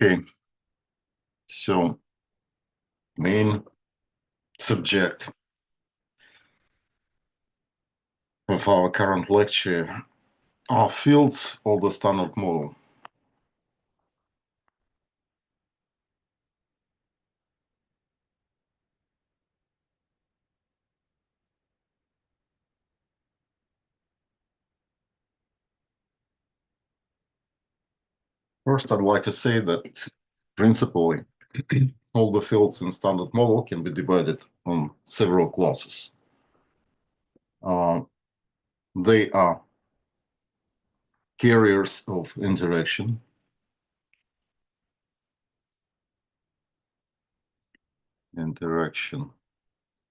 Okay, so main subject of our current lecture are fields of the standard model. First, I'd like to say that principally all the fields in standard model can be divided on several classes. They are carriers of interaction,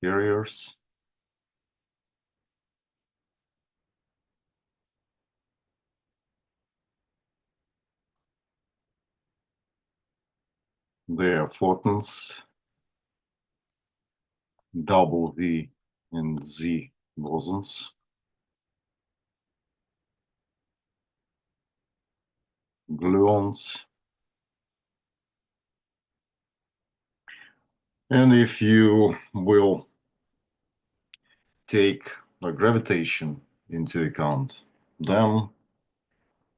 carriers. They are photons, double V and Z bosons, gluons. And if you will take the gravitation into account, then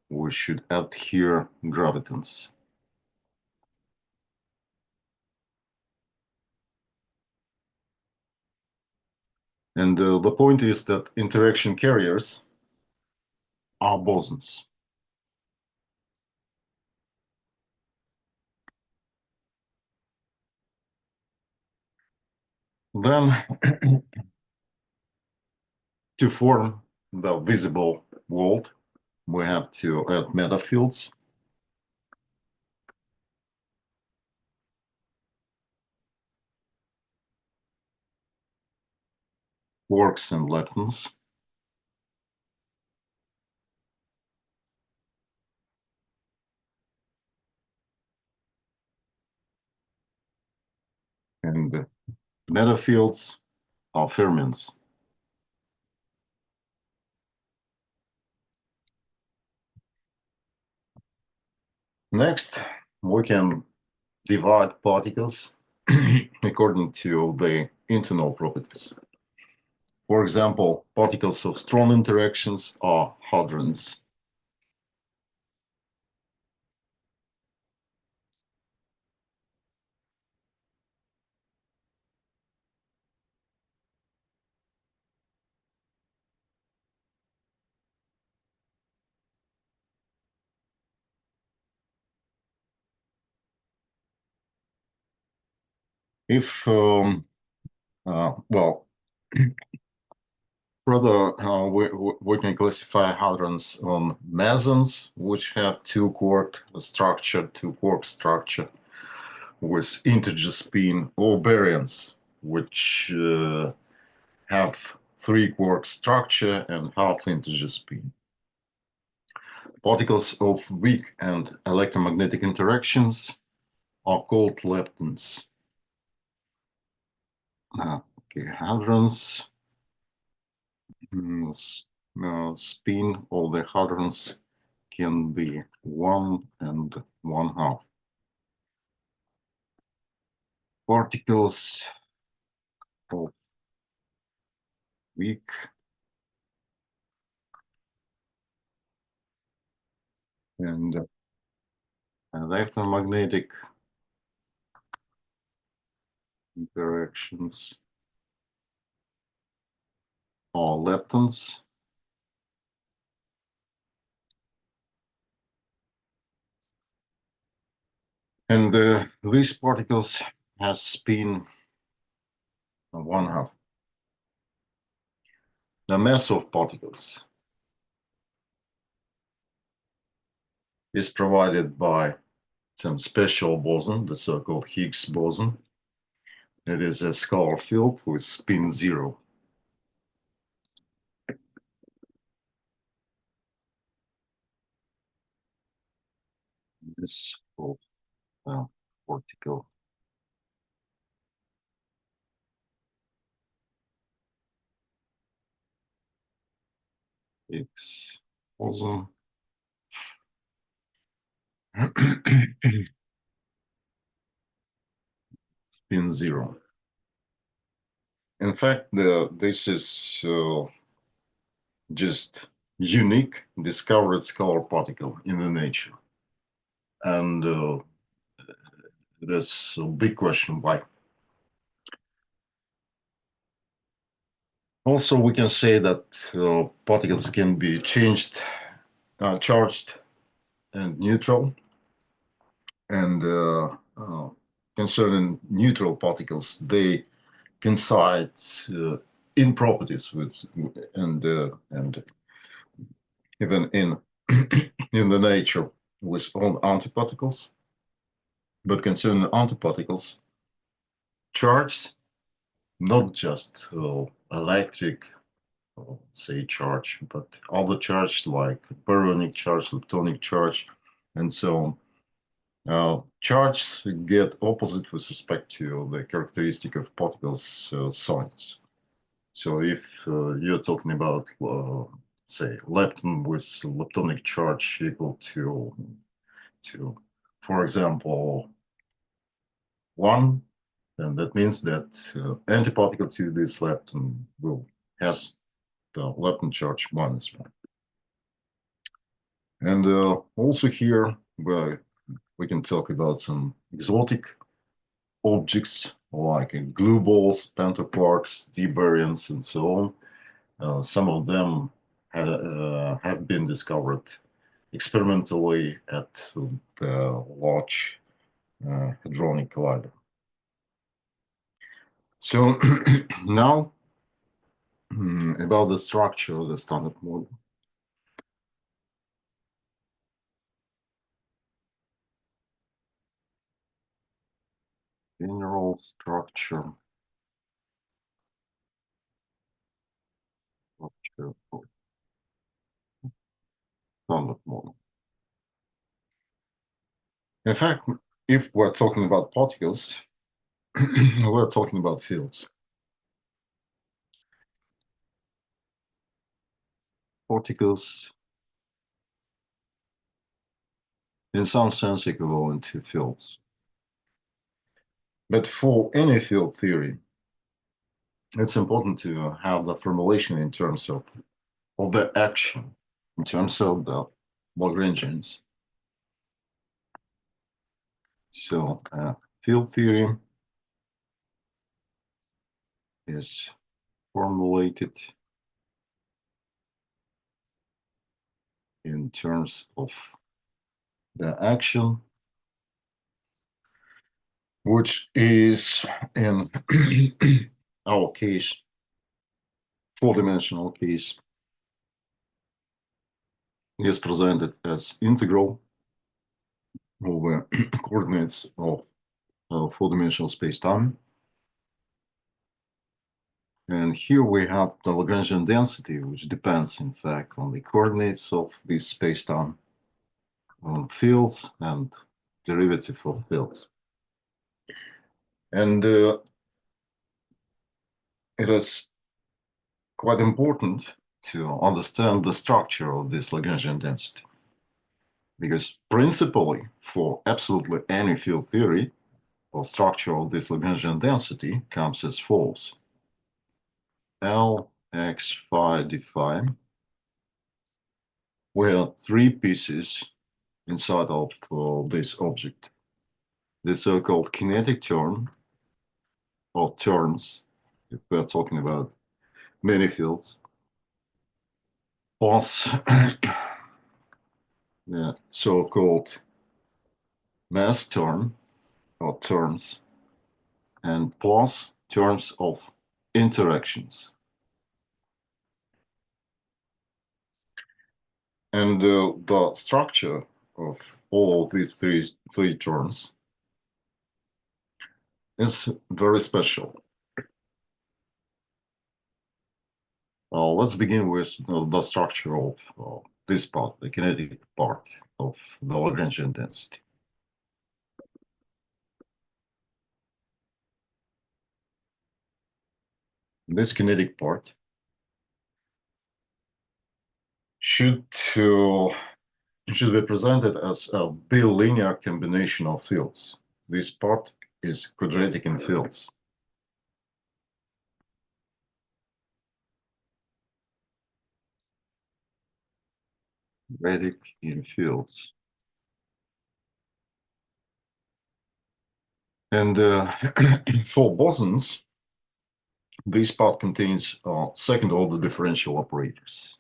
we should add here gravitons. And the point is that interaction carriers are bosons. Then to form the visible world, we have to add metafields. Quarks and leptons. And metafields are fermions. Next, we can divide particles according to the internal properties. For example, particles of strong interactions are hadrons. If, well, further, we can classify hadrons on mesons, which have two-quark structure with integer spin, or baryons, which have three-quark structure and half integer spin. Particles of weak and electromagnetic interactions are called leptons. Okay, hadrons. Spin of the hadrons can be 1 and 1/2. Particles of weak and electromagnetic interactions are leptons. And these particles have spin 1/2. The mass of particles is provided by some special boson, the so-called Higgs boson. It is a scalar field with spin 0. This of particle Higgs boson. spin 0. In fact, this is just unique discovered scalar particle in the nature. And there's a big question why. Also, we can say that particles can be changed, charged and neutral. And concerning neutral particles, they coincide in properties with and even in in the nature with all antiparticles. But concerning antiparticles, charges, not just electric, say charge, but other charge like baryonic charge, leptonic charge, and so on. Charges get opposite with respect to the characteristic of particles' signs. So if you're talking about, say, lepton with leptonic charge equal to, for example, 1, then that means that antiparticle to this lepton will has the lepton charge -1. And also here, we can talk about some exotic objects like glue balls, pentaquarks, d-baryons, and so on. Some of them have been discovered experimentally at the Large Hadronic Collider. So now about the structure of the Standard Model. General structure of Standard Model. In fact, if we're talking about particles, we're talking about fields. Particles, in some sense, equivalent to fields. But for any field theory, it's important to have the formulation in terms of the action, in terms of the Lagrangians. So field theory is formulated in terms of the action, which is in our case, four-dimensional case, is presented as integral over coordinates of four-dimensional space-time. And here we have the Lagrangian density, which depends, in fact, on the coordinates of this space-time, on fields and derivative of fields. And it is quite important to understand the structure of this Lagrangian density. Because principally, for absolutely any field theory, the structure of this Lagrangian density comes as follows. L, x, phi, d phi. We have three pieces inside of this object. The so-called kinetic term, or terms, if we're talking about many fields, plus the so-called mass term, or terms, and plus terms of interactions. And the structure of all of these three terms is very special. Let's begin with the structure of this part, the kinetic part of the Lagrangian density. This kinetic part should be presented as a bilinear combination of fields. This part is quadratic in fields. Quadratic in fields. And for bosons, this part contains second-order differential operators.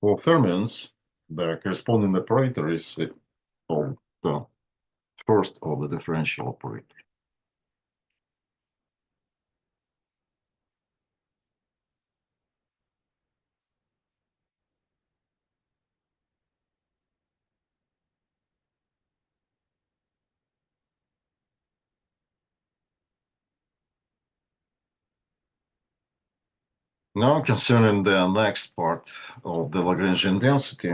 For fermions, the corresponding operator is called the first-order differential operator. Now, concerning the next part of the Lagrangian density,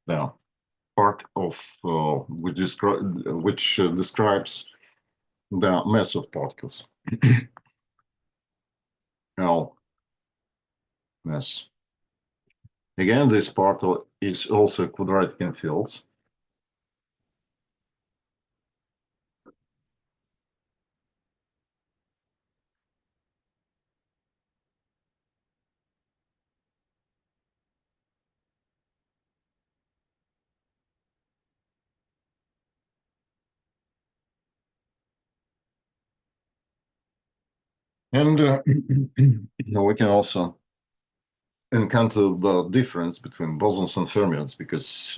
the part of which describes the mass of particles. Now, mass. Again, this part is also quadratic in fields. And we can also encounter the difference between bosons and fermions because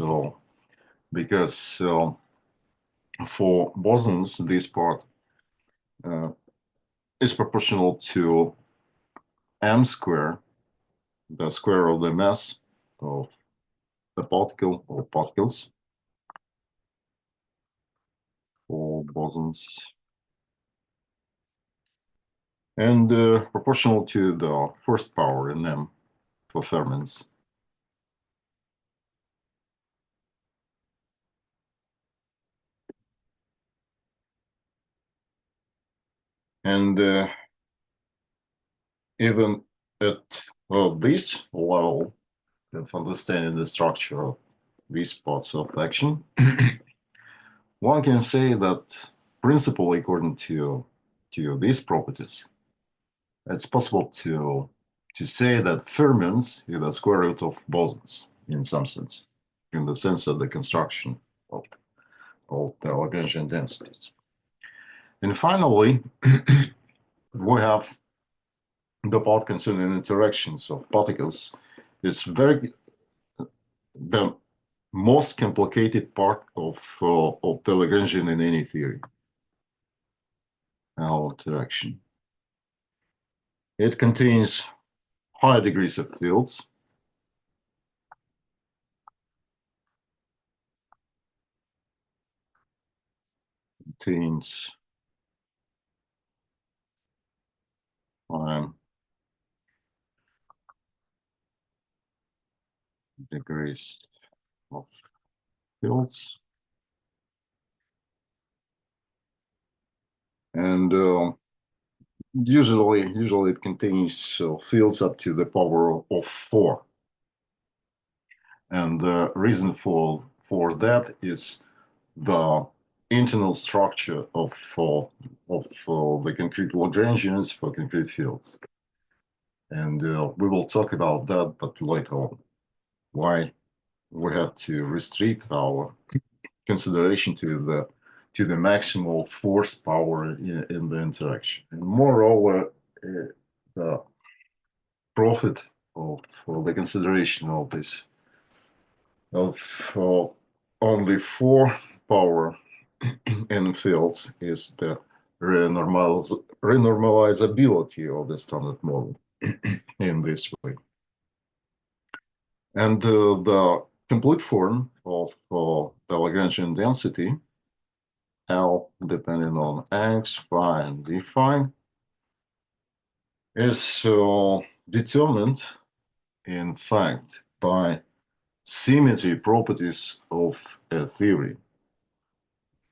for bosons, this part is proportional to m square, the square of the mass of the particle or particles for bosons, and proportional to the first power in m for fermions. And even at this level of understanding the structure of these parts of action, one can say that principally according to these properties, it's possible to say that fermions is the square root of bosons in some sense, in the sense of the construction of the Lagrangian densities. And finally, we have the part concerning interactions of particles. Is the most complicated part of the Lagrangian in any theory. Our interaction. It contains high degrees of fields. Contains degrees of fields. And usually it contains fields up to the power of 4. And the reason for that is the internal structure of the concrete Lagrangians for concrete fields. And we will talk about that, but later on, why we have to restrict our consideration to the maximal force power in the interaction. And moreover, the profit of the consideration of this of only 4 power in fields is the renormalizability of the standard model in this way. And the complete form of the Lagrangian density, L depending on x, phi, and d phi, is determined, in fact, by symmetry properties of a theory,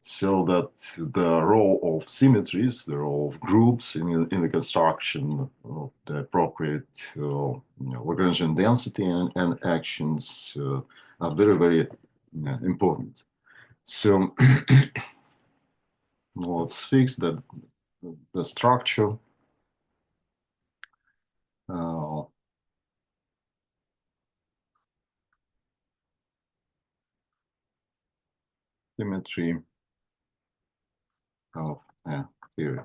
so that the role of symmetries, the role of groups in the construction of the appropriate Lagrangian density and actions are very, very important. So let's fix that the structure symmetry of a theory.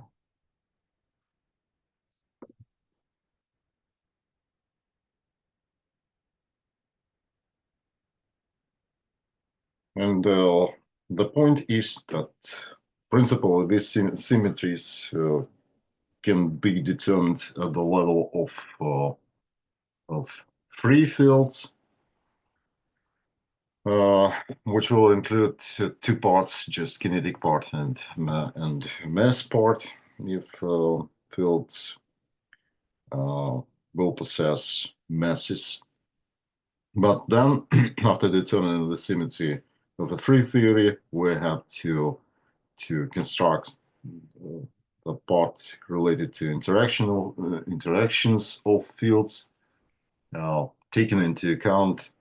And the point is that principally these symmetries can be determined at the level of free fields, which will include two parts, just kinetic part and mass part. If fields will possess masses. But then, after determining the symmetry of a free theory, we have to construct the part related to interactions of fields, taking into account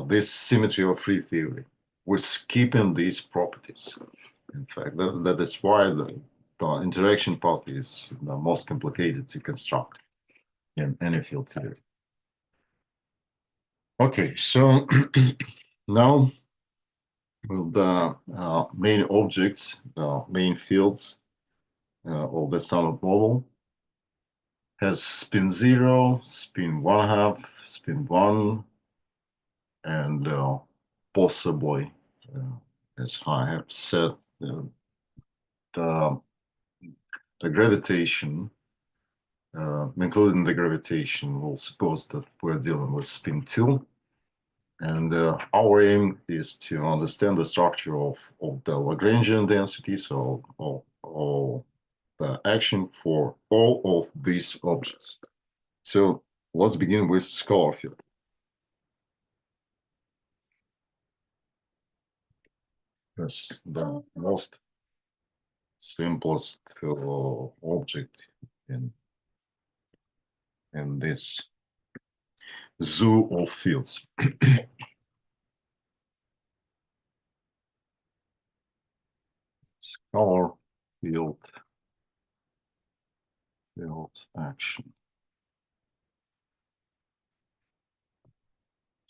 this symmetry of free theory. We're skipping these properties. In fact, that is why the interaction part is the most complicated to construct in any field theory. Okay, so now the main objects, main fields of the standard model has spin 0, spin 1/2, spin 1, and possibly, as I have said, the gravitation, including the gravitation, we'll suppose that we're dealing with spin 2. And our aim is to understand the structure of the Lagrangian density, so all the action for all of these objects. So let's begin with scalar field. That's the most simplest object in this zoo of fields. Scalar field action.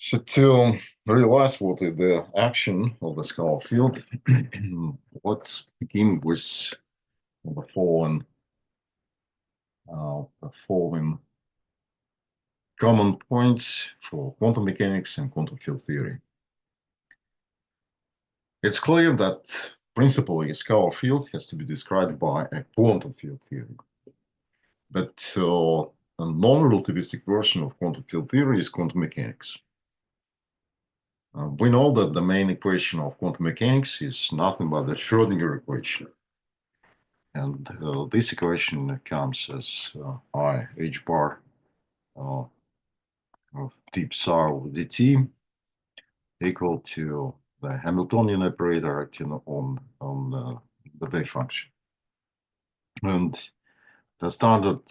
So to realize what is the action of the scalar field, let's begin with the following common points for quantum mechanics and quantum field theory. It's clear that principally a scalar field has to be described by a quantum field theory. But a non-relativistic version of quantum field theory is quantum mechanics. We know that the main equation of quantum mechanics is nothing but the Schrödinger equation. And this equation comes as I h bar of d psi over dt equal to the Hamiltonian operator acting on the wave function. And the standard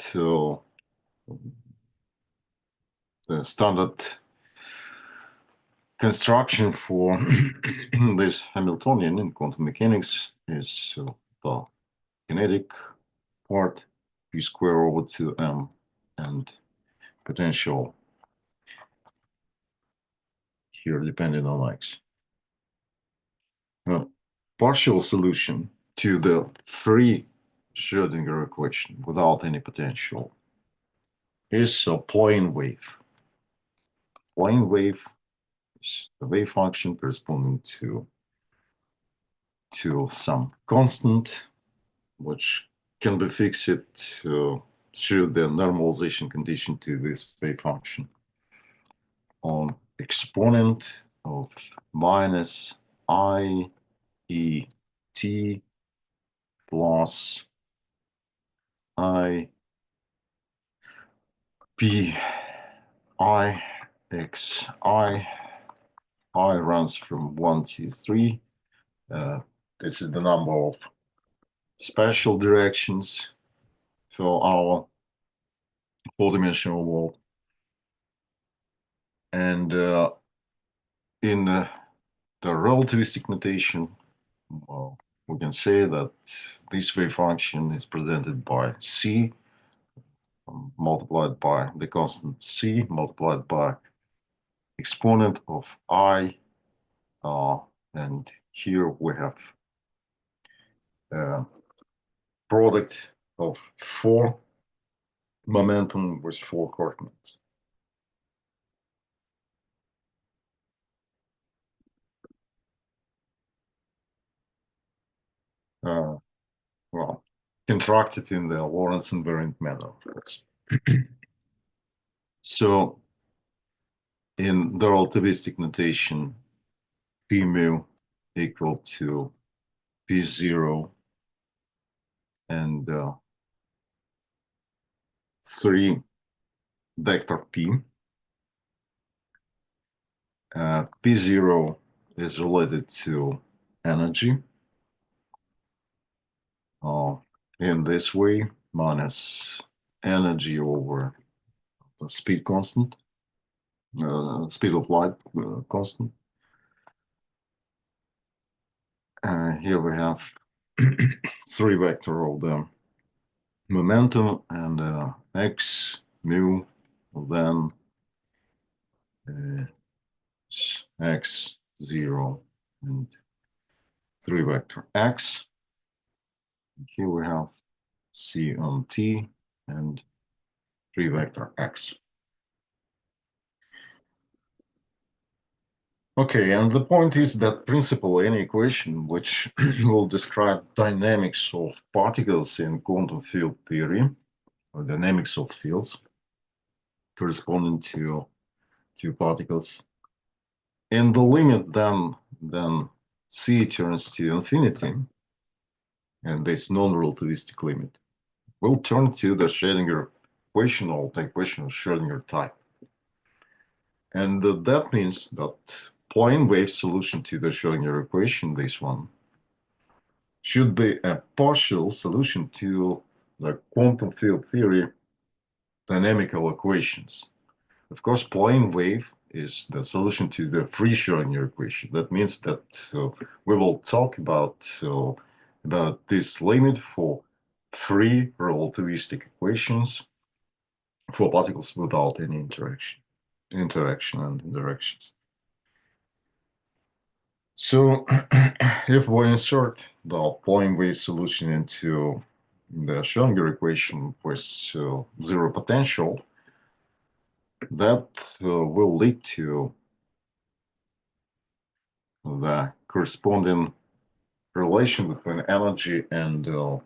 construction for this Hamiltonian in quantum mechanics is the kinetic part p square over 2m and potential here depending on x. Partial solution to the free Schrödinger equation without any potential is a plane wave. Plane wave is the wave function corresponding to some constant, which can be fixed through the normalization condition to this wave function on exponent of minus I e t plus I p I x I I runs from 1 to 3. This is the number of spatial directions for our four-dimensional world. And in the relativistic notation, well, we can say that this wave function is presented by c multiplied by the constant c multiplied by exponent of I, and here we have product of 4 momentum with 4 coordinates. Well, contracted in the Lorentz invariant manner, of course. So in the relativistic notation, p mu equal to p0 and 3 vector p. P0 is related to energy in this way, minus energy over the speed constant, speed of light constant. Here we have 3 vector of the momentum and x mu, then x 0 and 3 vector x. Here we have c on t and 3 vector x. Okay, and the point is that principally any equation which will describe dynamics of particles in quantum field theory, or dynamics of fields corresponding to particles, and the limit then c turns to infinity, and this non-relativistic limit will turn to the Schrödinger equation or the equation of Schrödinger type. And that means that plane wave solution to the Schrödinger equation, this one, should be a partial solution to the quantum field theory dynamical equations. Of course, plane wave is the solution to the free Schrödinger equation. That means that we will talk about this limit for 3 relativistic equations for particles without any interaction and interactions. So if we insert the plane wave solution into the Schrödinger equation with 0 potential, that will lead to the corresponding relation between energy and the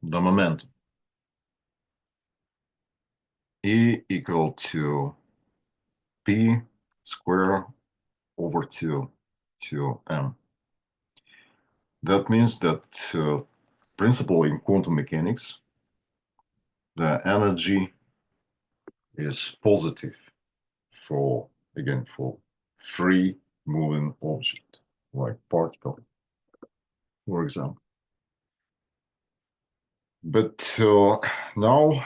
momentum. E equal to p square over 2 m. That means that principally in quantum mechanics, the energy is positive for free moving object like particle, for example. But now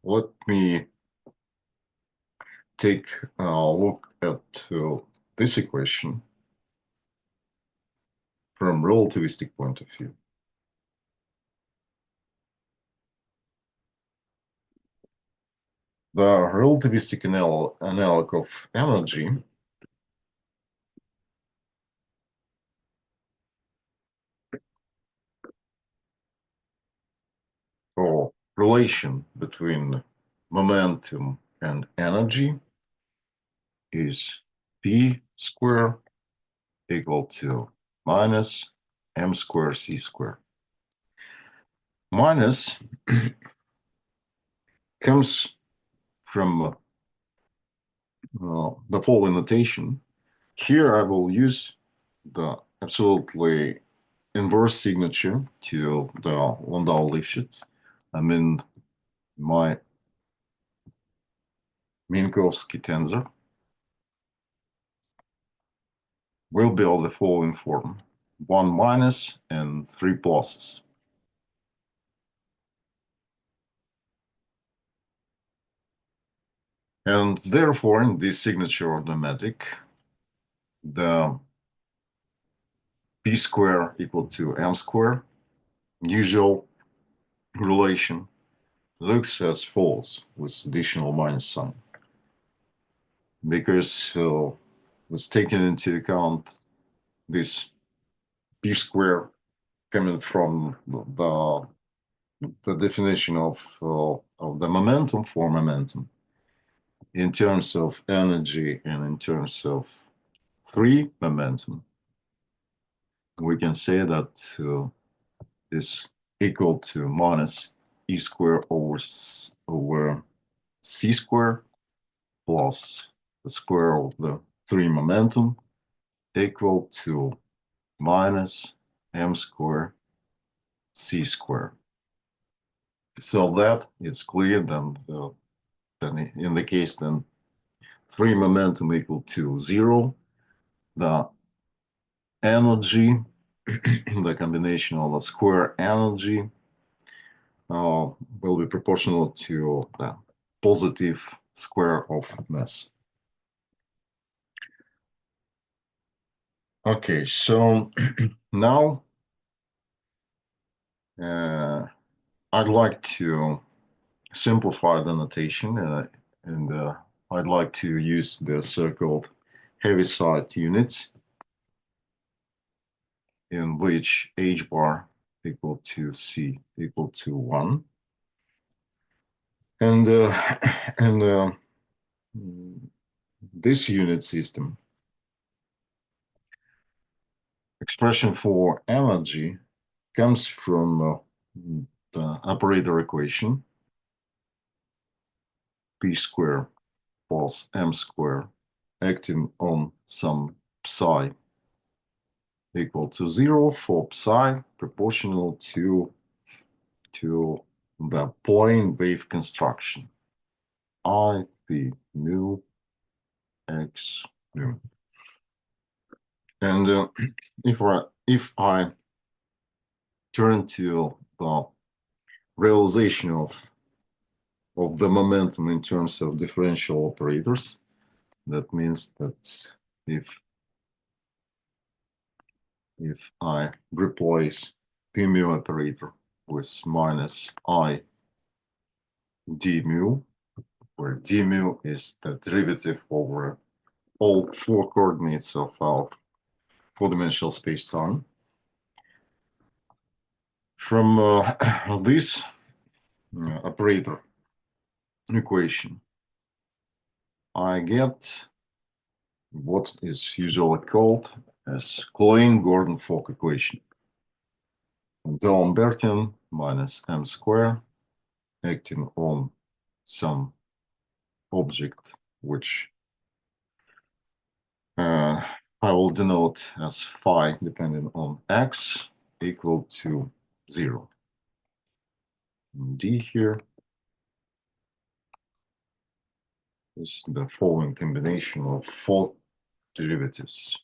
let me take a look at this equation from relativistic point of view. The relativistic analog of energy or relation between momentum and energy is p square equal to minus m square c square. Minus comes from the following notation. Here I will use the absolutely inverse signature to the Landau-Lifshitz. I mean my Minkowski tensor. will be of the following form: 1 minus and 3 pluses. And therefore, in this signature of the metric, the p square equal to m square usual relation looks as follows with additional minus sign, because was taken into account this p square coming from the definition of the momentum for momentum in terms of energy and in terms of free momentum. We can say that is equal to minus e square over c square plus the square of the free momentum equal to minus m square c square. So that it's clear then in the case then free momentum equal to 0, the energy, the combination of the square energy will be proportional to the positive square of mass. Okay, so now I'd like to simplify the notation and I'd like to use the so-called Heaviside units, in which h bar equal to c equal to 1. And this unit system expression for energy comes from the operator equation p square plus m square acting on some psi equal to 0 for psi proportional to the plane wave construction I p mu x mu. And if I turn to the realization of the momentum in terms of differential operators, that means that if I replace p mu operator with minus I d mu, where d mu is the derivative over all 4 coordinates of our 4-dimensional space-time. From this operator equation, I get what is usually called as Klein-Gordon-Fock equation. D'Alembert minus m square acting on some object which I will denote as phi depending on x equal to 0. D here is the following combination of 4 derivatives.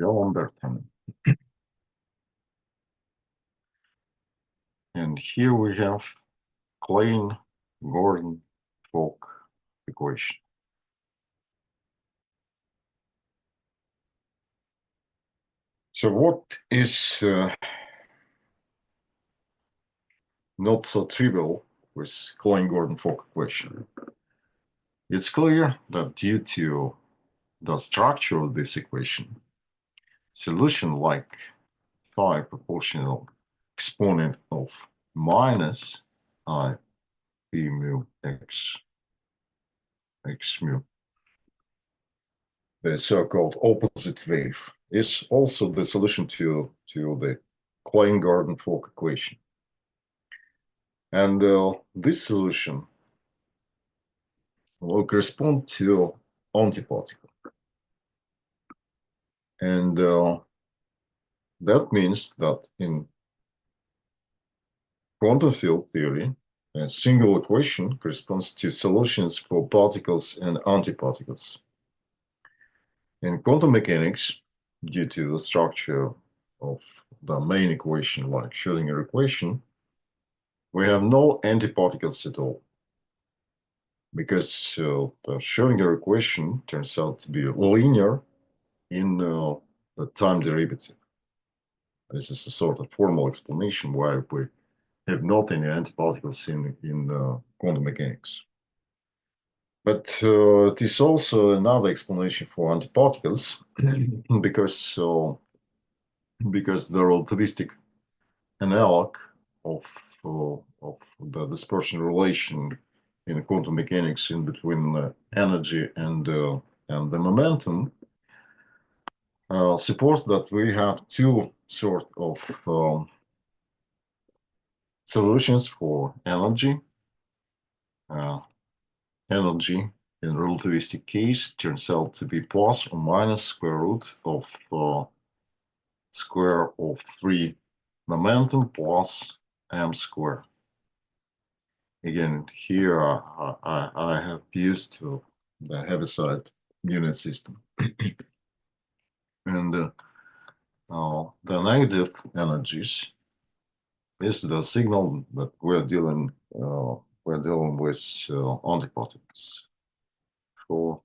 D'Alembert. And here we have Klein-Gordon-Fock equation. So what is not so trivial with Klein-Gordon-Fock equation? It's clear that due to the structure of this equation, solution like phi proportional exponent of minus I p mu x mu, the so-called opposite wave, is also the solution to the Klein-Gordon-Fock equation. And this solution will correspond to antiparticle. And that means that in quantum field theory, a single equation corresponds to solutions for particles and antiparticles. In quantum mechanics, due to the structure of the main equation, like Schrödinger equation, we have no antiparticles at all, because the Schrödinger equation turns out to be linear in the time derivative. This is a sort of formal explanation why we have not any antiparticles in quantum mechanics. But it is also another explanation for antiparticles because the relativistic analog of the dispersion relation in quantum mechanics in between energy and the momentum supports that we have two sort of solutions for energy. Energy in relativistic case turns out to be plus or minus square root of square of 3 momentum plus m square. Again, here I have used the Heaviside unit system. And the negative energies is the signal that we're dealing with antiparticles. For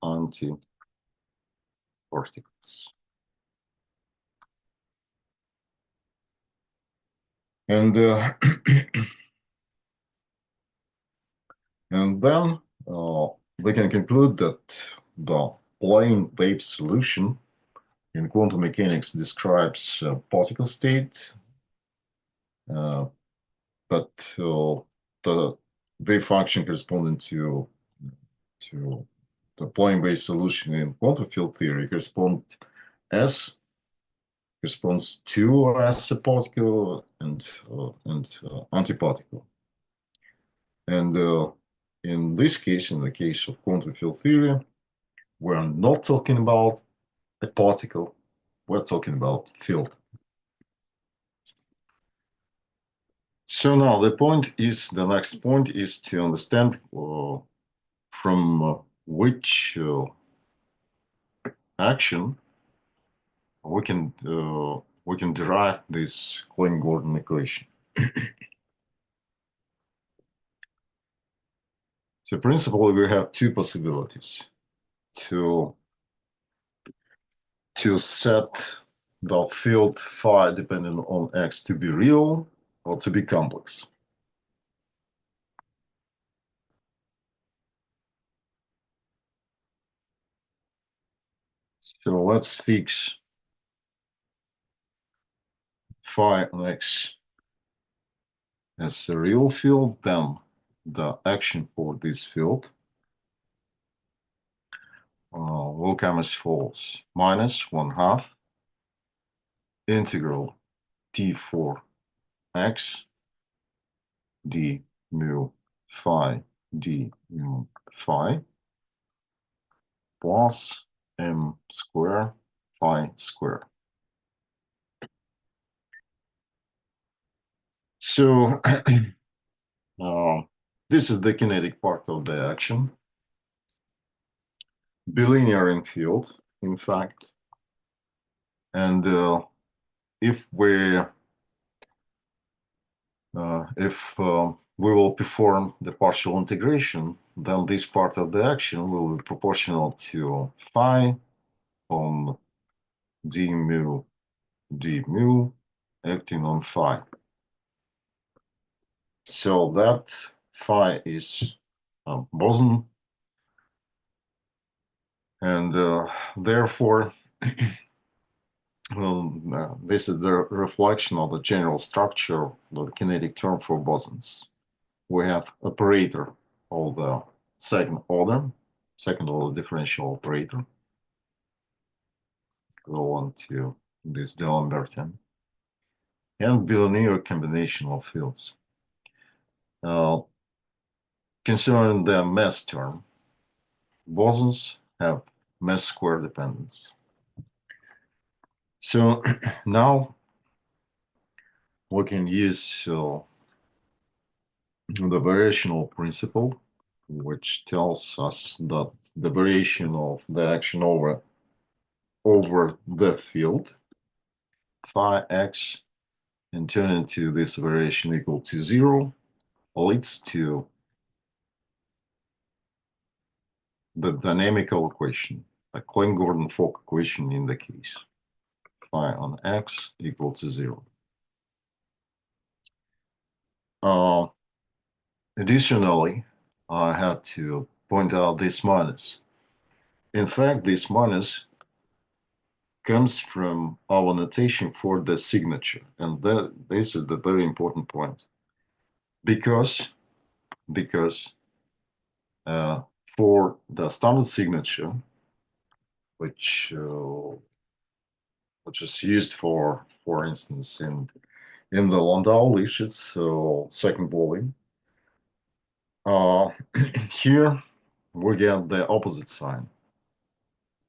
antiparticles. And and then we can conclude that the plane wave solution in quantum mechanics describes particle state, but the wave function corresponding to the plane wave solution in quantum field theory corresponds to as a particle and antiparticle. And in this case, in the case of quantum field theory, we're not talking about a particle, we're talking about field. So now the next point is to understand from which action we can derive this Klein-Gordon equation. So principally, we have two possibilities to set the field phi depending on x to be real or to be complex. So let's fix phi on x as a real field, then the action for this field will come as follows: minus 1/2 integral t for x d mu phi d mu phi plus m square phi square. So this is the kinetic part of the action. Bilinear in field, in fact. And if we will perform the partial integration, then this part of the action will be proportional to phi on d mu acting on phi. So that phi is boson, and therefore this is the reflection of the general structure of the kinetic term for bosons. We have operator of the second order differential operator. Go on to this D'Alembertian, and bilinear combination of fields. Concerning the mass term, bosons have mass square dependence. So now we can use the variational principle, which tells us that the variation of the action over the field phi x and turn into this variation equal to 0 leads to the dynamical equation, a Klein-Gordon-Fock equation in the case phi on x equal to 0. Additionally, I have to point out this minus. In fact, this minus comes from our notation for the signature, and this is the very important point, because for the standard signature, which is used for instance in the Landau-Lifshitz second volume, here we get the opposite sign,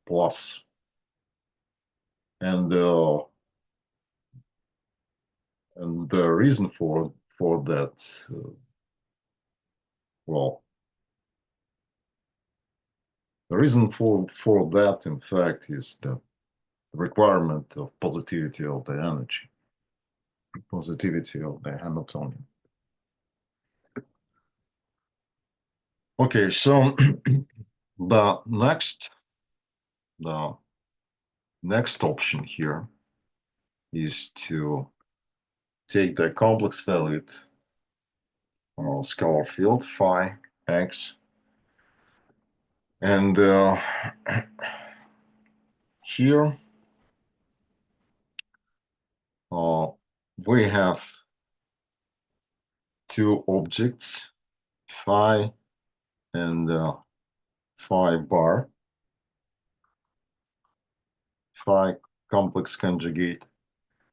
plus, and the reason for that, well, the reason for that, in fact, is the requirement of positivity of the energy, positivity of the Hamiltonian. Okay, so the next option here is to take the complex valued scalar field phi x, and here we have two objects, phi and phi bar, phi complex conjugate.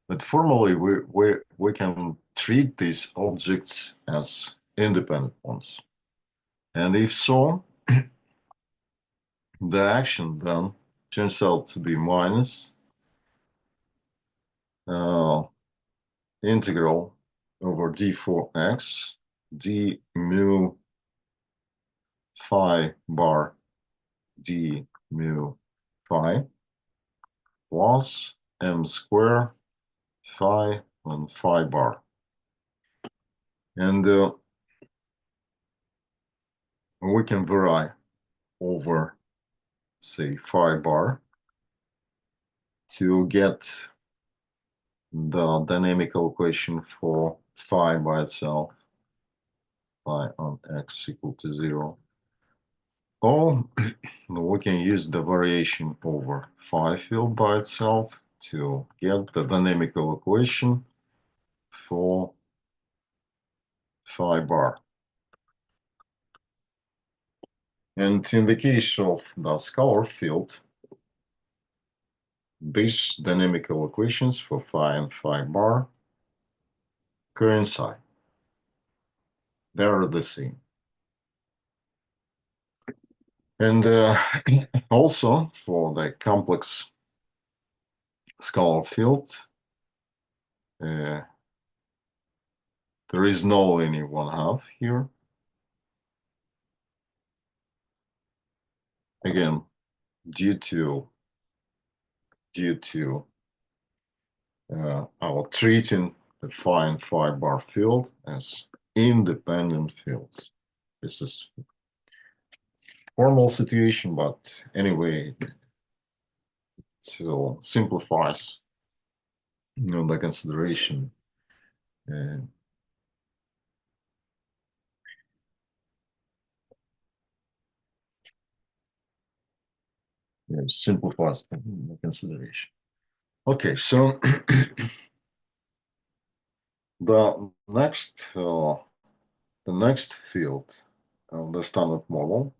But formally, we can treat these objects as independent ones. And if so, the action then turns out to be minus integral over d4x d mu phi bar d mu phi plus m square phi and phi bar. And we can vary over, say, phi bar to get the dynamical equation for phi by itself, phi on x equal to 0. Or we can use the variation over phi field by itself to get the dynamical equation for phi bar. And in the case of the scalar field, these dynamical equations for phi and phi bar coincide. They are the same. And also for the complex scalar field, there is no any 1/2 here. Again, due to our treating the phi and phi bar field as independent fields. This is formal situation, but anyway, it simplifies the consideration. Simplifies the consideration. Okay, so the next field of the standard model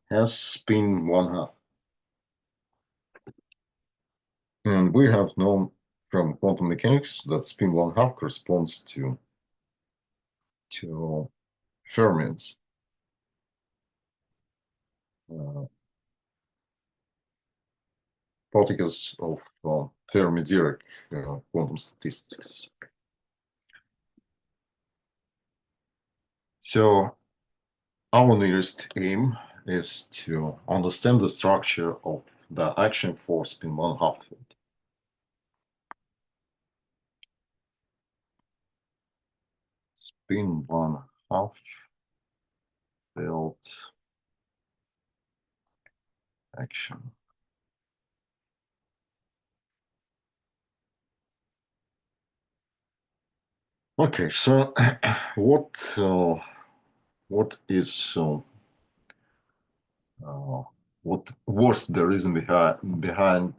has spin 1/2. And we have known from quantum mechanics that spin 1/2 corresponds to fermions. Particles of Fermi-Dirac quantum statistics. So our nearest aim is to understand the structure of the action for spin one half field. Spin one half field action. Okay, so what is what was the reason behind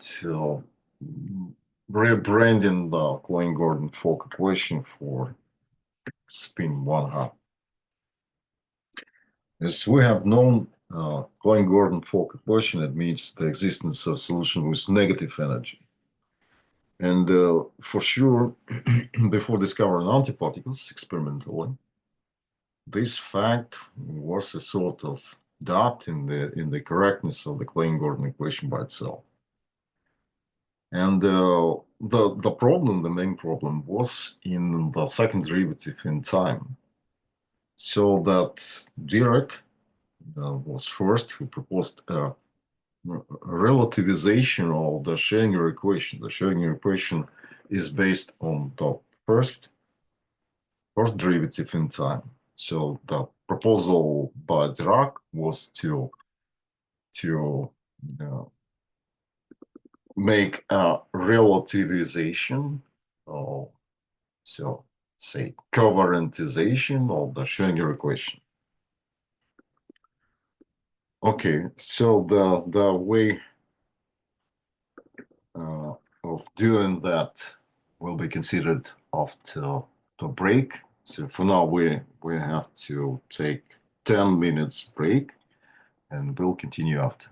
rebranding the Klein-Gordon Folk equation for spin one half? As we have known, Klein-Gordon Folk equation admits the existence of solution with negative energy. And for sure, before discovering antiparticles experimentally, this fact was a sort of doubt in the correctness of the Klein-Gordon equation by itself. And the problem, the main problem, was in the second derivative in time. So that Dirac was first who proposed a relativization of the Schrödinger equation. The Schrödinger equation is based on the first derivative in time. So the proposal by Dirac was to uh, make a relativization, or so say covariantization of the Schrödinger equation. Okay, so the way of doing that will be considered after the break. So for now, we have to take 10 minutes break, and we'll continue after.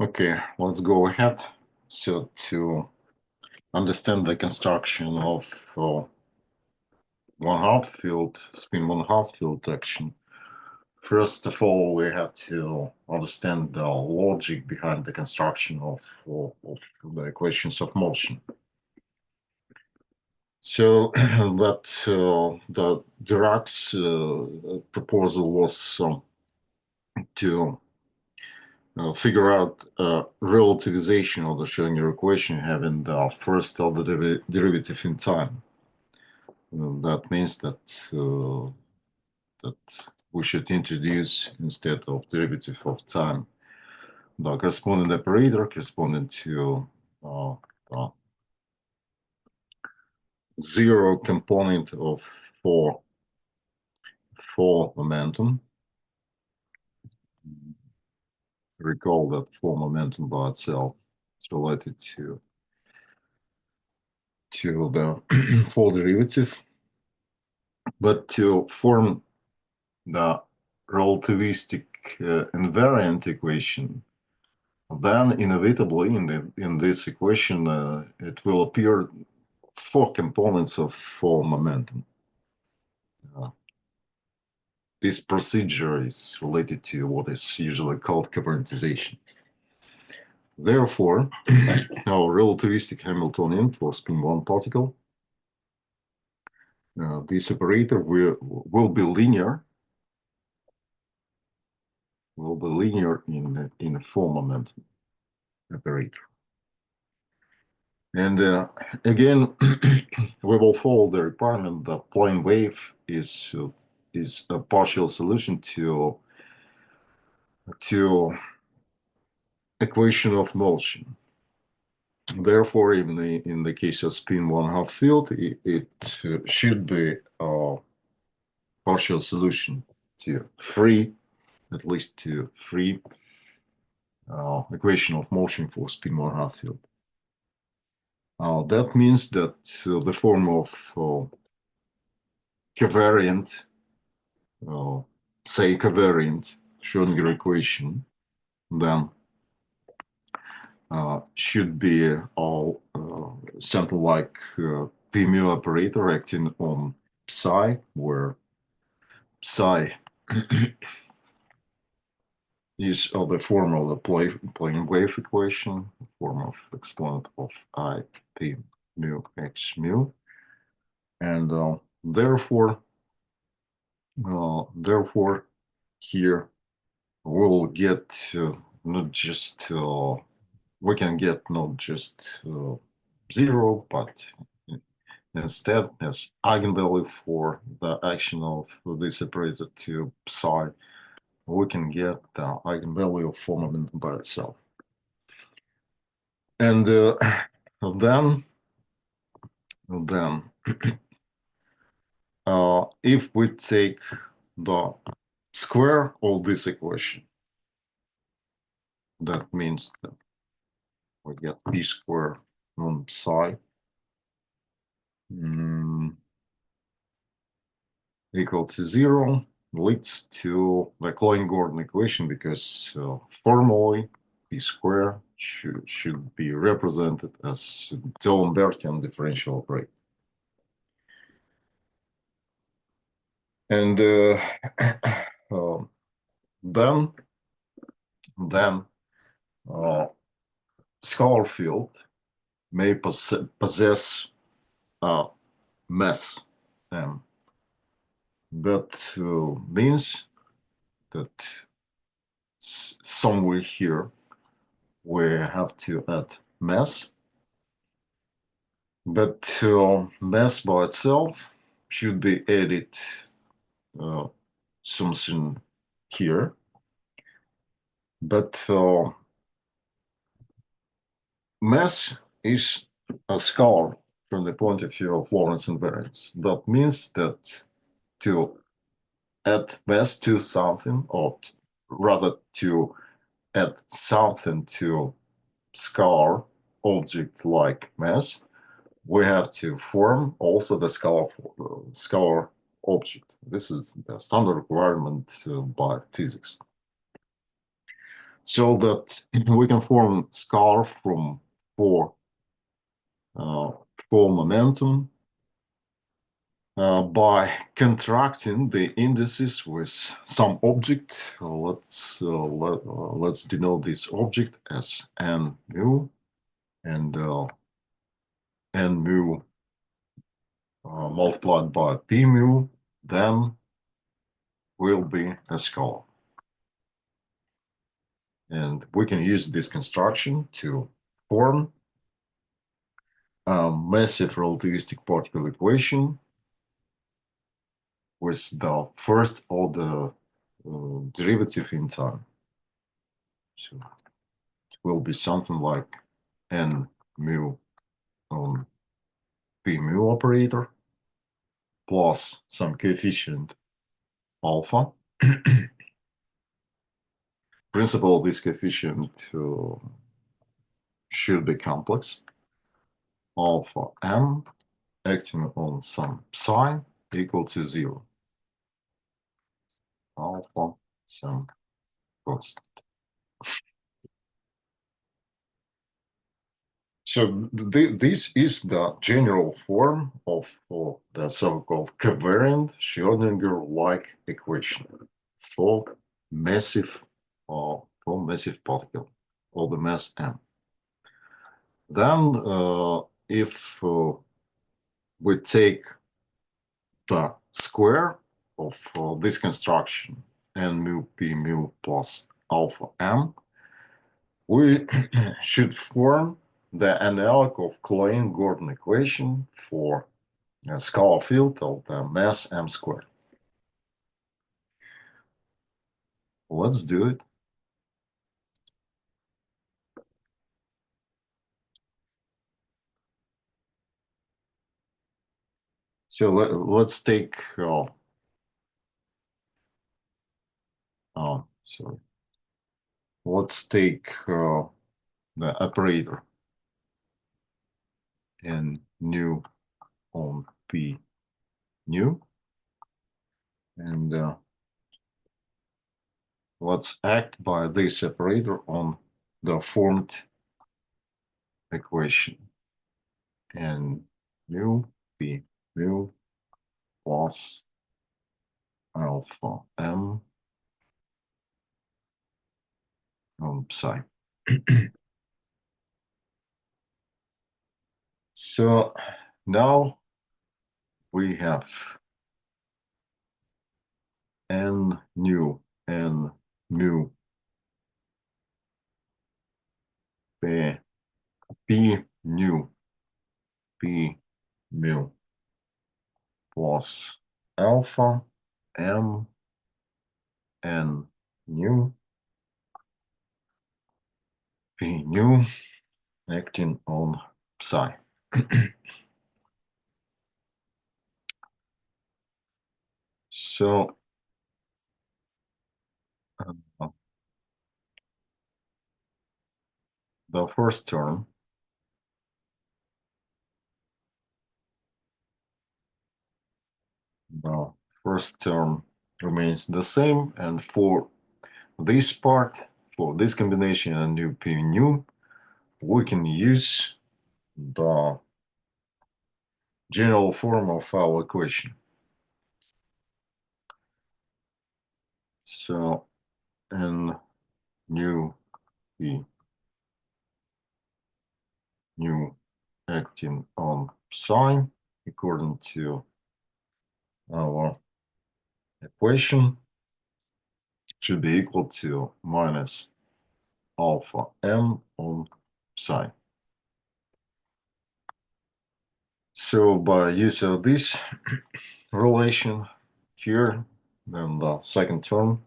Okay, let's go ahead. So to understand the construction of one-half field, spin one-half field action, first of all, we have to understand the logic behind the construction of the equations of motion. So that the Dirac's proposal was to figure out relativization of the Schrodinger equation having the first order derivative in time. That means that we should introduce, instead of derivative of time, the corresponding operator corresponding to the zero component of four momentum. Recall that four momentum by itself is related to the four derivative, but to form the relativistic invariant equation, then inevitably in this equation it will appear four components of four momentum. This procedure is related to what is usually called covariantization. Therefore, our relativistic Hamiltonian for spin one particle, this operator will be linear. In a four momentum operator. And again, we will follow the requirement that plane wave is a partial solution to equation of motion. Therefore, in the case of spin one-half field, it should be a partial solution to at least to free equation of motion for spin one-half field. That means that the form of covariant, say covariant Schrodinger equation, then should be all something like p mu operator acting on psi, where psi is the form of the plane wave equation, form of exponent of I p mu h mu, and therefore here we'll get not just we can get not just zero, but instead as eigenvalue for the action of this operator to psi, we can get the eigenvalue for momentum by itself. And then if we take the square of this equation, that means that we get p squared on psi equal to 0, leads to the Klein-Gordon equation, because formally p squared should be represented as D'Alembertian differential operator. And then scalar field may possess a mass m. That means that somewhere here we have to add mass, but mass by itself should be added something here, but mass is a scalar from the point of view of Lorentz invariance. That means that to add mass to something, or rather to add something to scalar object like mass, we have to form also the scalar object. This is the standard requirement by physics. so that we can form scalar from four momentum by contracting the indices with some object. Let's denote this object as n mu, and n mu multiplied by p mu then will be a scalar. And we can use this construction to form a massive relativistic particle equation with the first order derivative in time. So it will be something like n mu on p mu operator plus some coefficient alpha. Principle of this coefficient should be complex. Alpha m acting on some psi equal to 0. Alpha some constant. So this is the general form of the so-called covariant Schrödinger-like equation for massive particle of the mass m. Then, if we take the square of this construction, n mu p mu plus alpha m, we should form the analog of Klein-Gordon equation for a scalar field of the mass m squared. Let's do it. So let's take sorry. Let's take the operator n nu on p nu, and let's act by this operator on the formed equation n nu p mu plus alpha m on psi. So now we have n nu p nu p mu plus alpha m n nu p nu acting on psi. So the first term remains the same, and for this part, for this combination n nu p nu, we can use the general form of our equation. So n nu p nu acting on psi according to our equation should be equal to minus alpha m on psi. So by use of this relation here, then the second term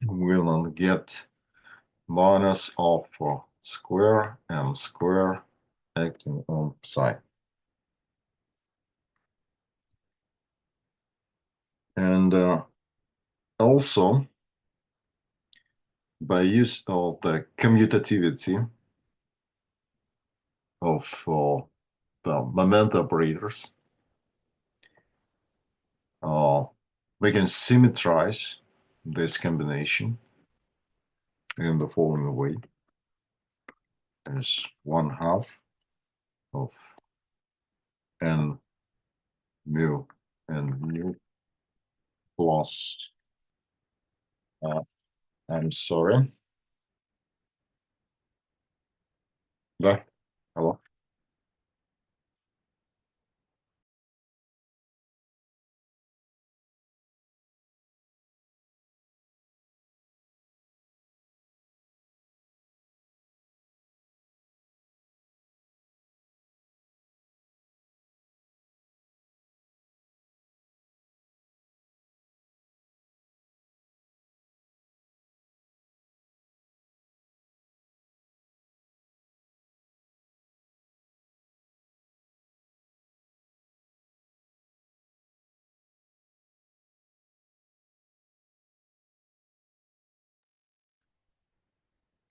will get minus alpha square m square acting on psi. And also, by use of the commutativity of the moment operators, we can symmetrize this combination in the following way. Is 1/2 of n mu and mu plus, I'm sorry. Да, алло.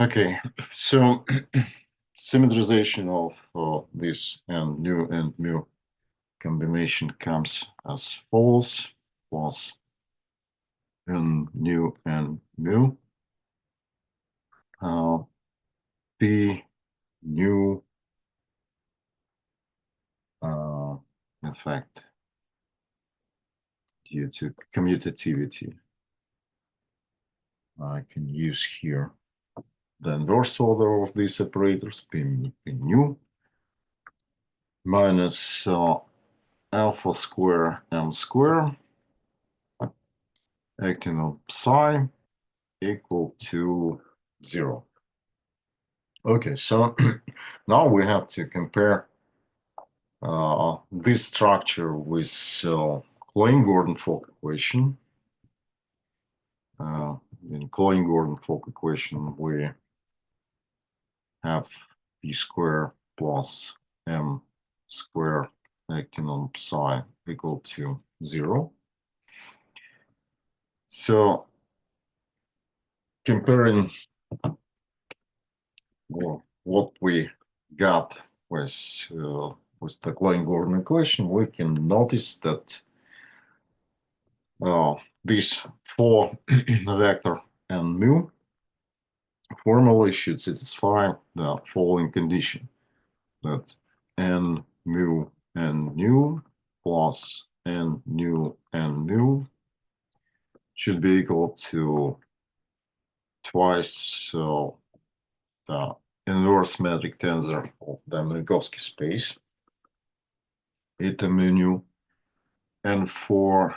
Okay, so symmetrization of this and mu combination comes as follows: plus n nu and mu, p nu, in fact, due to commutativity, I can use here the inverse order of these operators, p nu minus alpha square m square acting on psi equal to 0. Okay, so now we have to compare this structure with Klein-Gordon-Fock equation. In Klein-Gordon-Fock equation, we have p square plus m square acting on psi equal to 0. So comparing what we got with the Klein-Gordon equation, we can notice that this 4 vector and mu formally should satisfy the following condition, that n mu and nu plus n nu and mu should be equal to twice the inverse metric tensor of the Minkowski space, eta mu nu. And for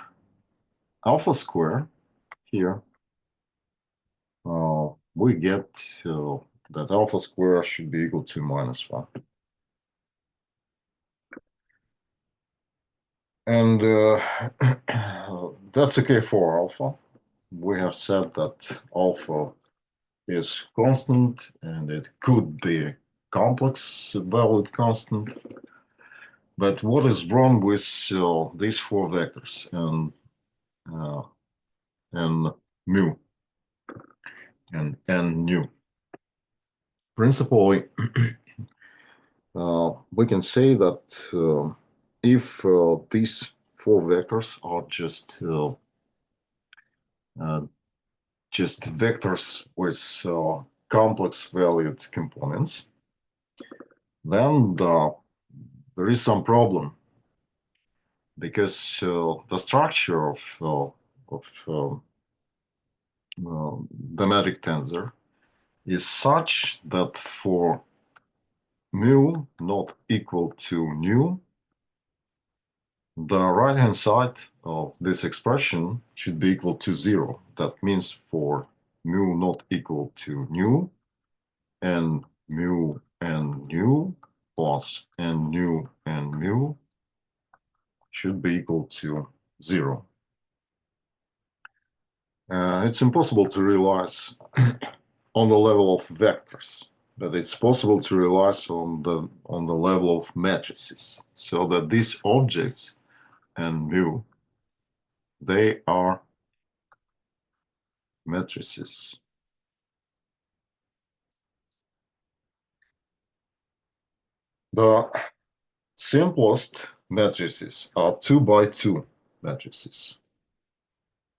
alpha square here, we get that alpha square should be equal to -1. And that's okay for alpha. We have said that alpha is constant and it could be a complex valid constant. But what is wrong with these 4 vectors and mu and n nu? Principally, we can say that if these 4 vectors are just vectors with complex valued components, then there is some problem, because the structure of the metric tensor is such that for mu not equal to nu, the right-hand side of this expression should be equal to 0. That means for mu not equal to nu, and mu and nu plus n nu and mu should be equal to 0. It's impossible to realize on the level of vectors, but it's possible to realize on the level of matrices, so that these objects and mu, they are matrices. The simplest matrices are 2 by 2 matrices,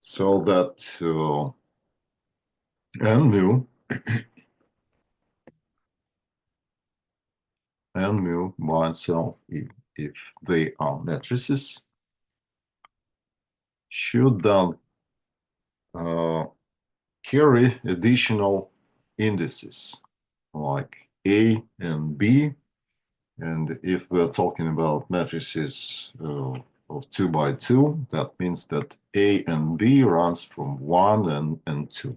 so that n mu and mu by itself, if they are matrices, should then carry additional indices like A and B. And if we're talking about matrices of 2 by 2, that means that A and B runs from 1 and 2.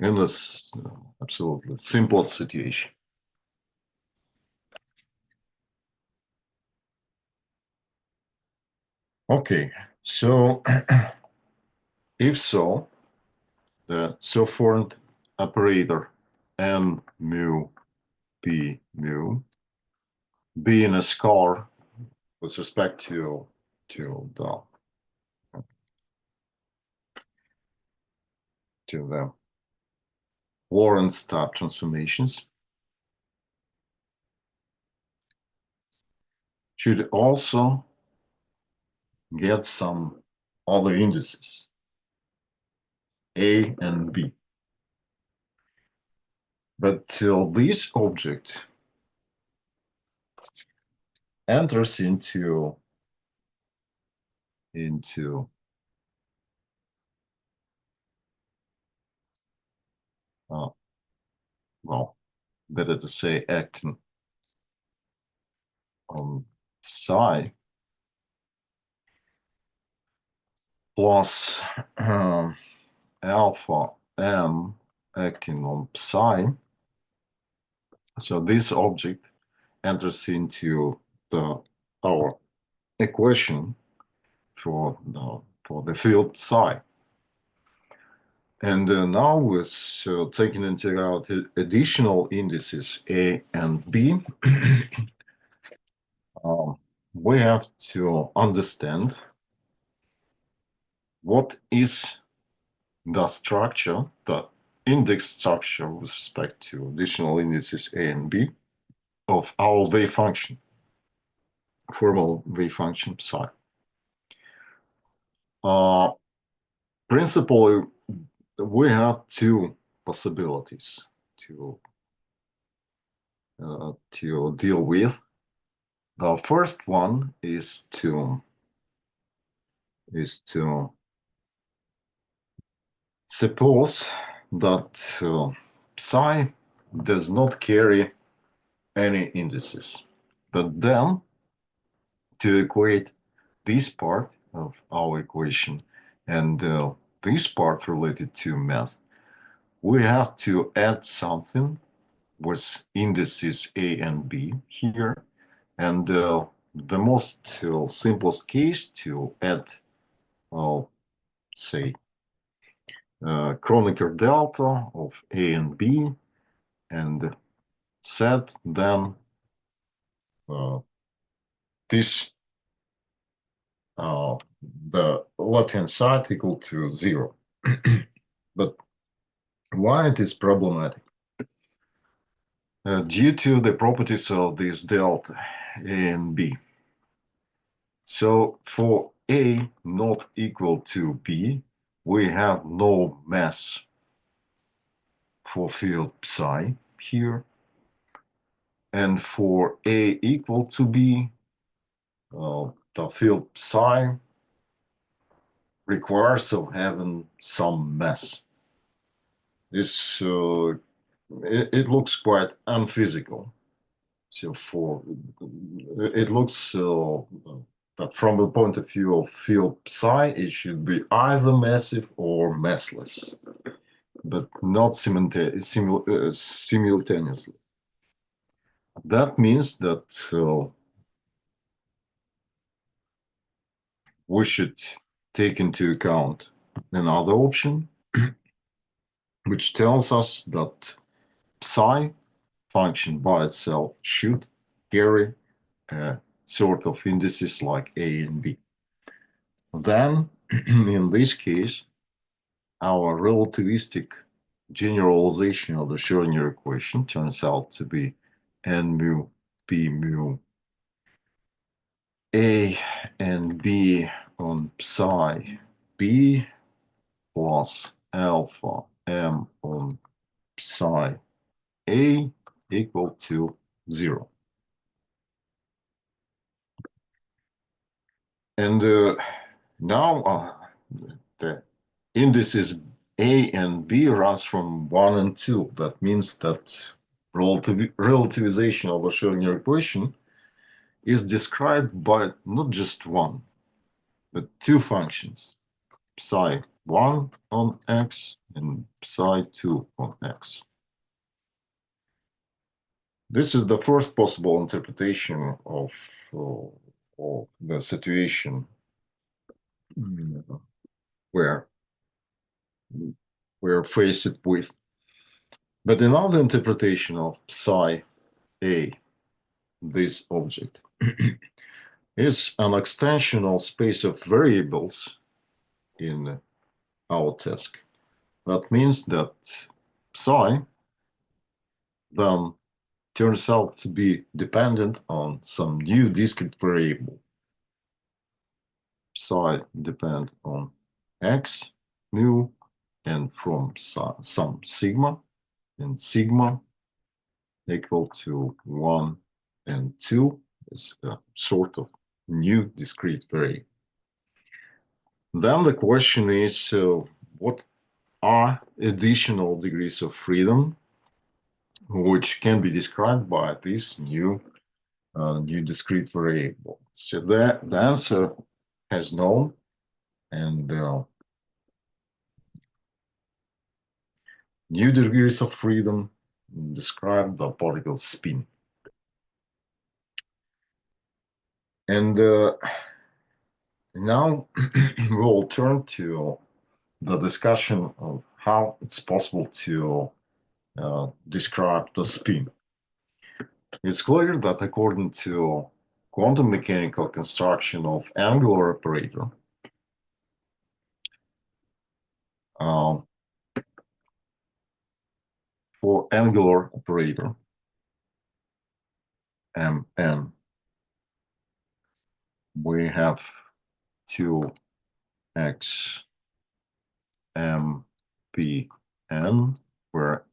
In this absolutely simple situation. Okay, so if so, the so-formed operator n mu p mu being a scalar with respect to the Lorentz type transformations should also get some other indices, A and B. But till this object enters into well, better to say acting on psi plus alpha m acting on psi. So this object enters into our equation for the field psi. And now with taking into account additional indices A and B, we have to understand what is the structure, the index structure with respect to additional indices A and B of our wave function, formal wave function psi. Principally, we have two possibilities to deal with. The first one is to suppose that psi does not carry any indices, but then to equate this part of our equation and this part related to math, we have to add something with indices A and B here. And the most simplest case to add, say, Kronecker delta of A and B and set then this the left-hand side equal to 0. But why it is problematic? Due to the properties of this delta A and B. So for A not equal to B, we have no mass for field psi here. And for A equal to B, the field psi requires of having some mass. This it looks quite unphysical. So it looks that from the point of view of field psi, it should be either massive or massless, but not simultaneously. That means that we should take into account another option, which tells us that psi function by itself should carry sort of indices like A and B. Then, in this case, our relativistic generalization of the Schrödinger equation turns out to be n mu p mu A and B on psi b plus alpha m on psi a equal to 0. And now the indices a and b runs from 1 and 2. That means that relativization of the Schrodinger equation is described by not just one, but two functions, psi 1 on x and psi 2 on x. This is the first possible interpretation of the situation where we're faced with. But another interpretation of psi a, this object, is an extensional space of variables in our task. That means that psi then turns out to be dependent on some new discrete variable. Psi depend on x nu and from some sigma, and sigma equal to 1 and 2 is a sort of new discrete variable. Then the question is, what are additional degrees of freedom which can be described by this new discrete variable? So the answer has known, and new degrees of freedom describe the particle spin. And now we'll turn to the discussion of how it's possible to describe the spin. It's clear that according to quantum mechanical construction of angular operator, for angular operator Mn, we have 2x Mpn, where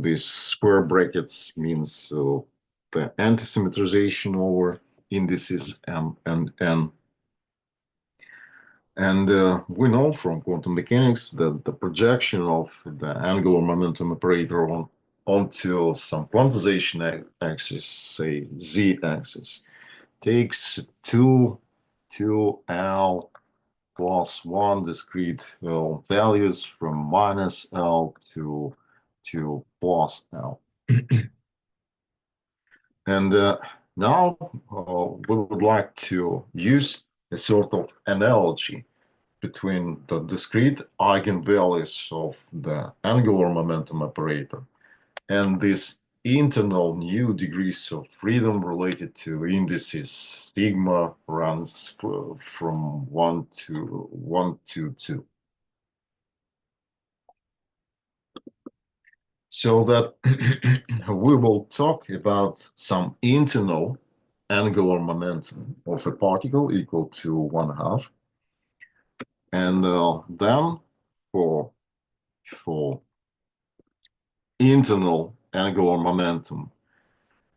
these square brackets means the antisymmetrization over indices m and n. And we know from quantum mechanics that the projection of the angular momentum operator onto some quantization axis, say z-axis, takes 2L plus 1 discrete values from minus L to plus L. And now we would like to use a sort of analogy between the discrete eigenvalues of the angular momentum operator and these internal new degrees of freedom related to indices sigma runs from 1 to 2. So that we will talk about some internal angular momentum of a particle equal to 1/2. And then for internal angular momentum,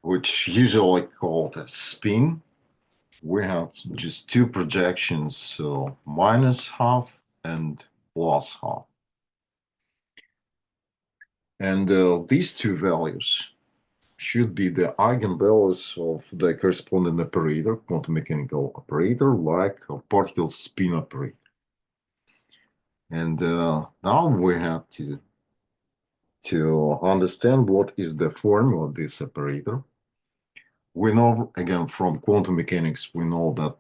which usually called a spin, we have just two projections, so -1/2 and +1/2. And these two values should be the eigenvalues of the corresponding operator, quantum mechanical operator, like a particle spin operator. And now we have to understand what is the formula of this operator. We know, again, from quantum mechanics, we know that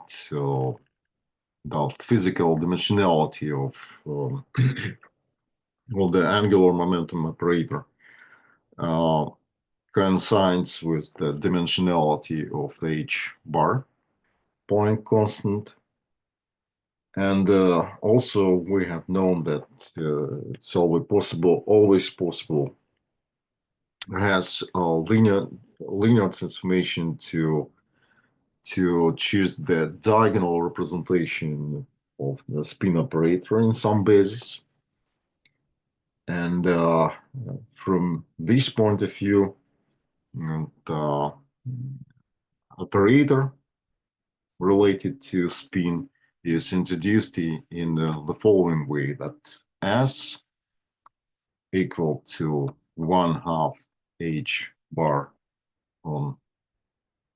the physical dimensionality of the angular momentum operator coincides with the dimensionality of the h bar point constant. And also we have known that it's always possible has a linear transformation to choose the diagonal representation of the spin operator in some basis. And from this point of view, the operator related to spin is introduced in the following way, that S equal to 1/2 h bar on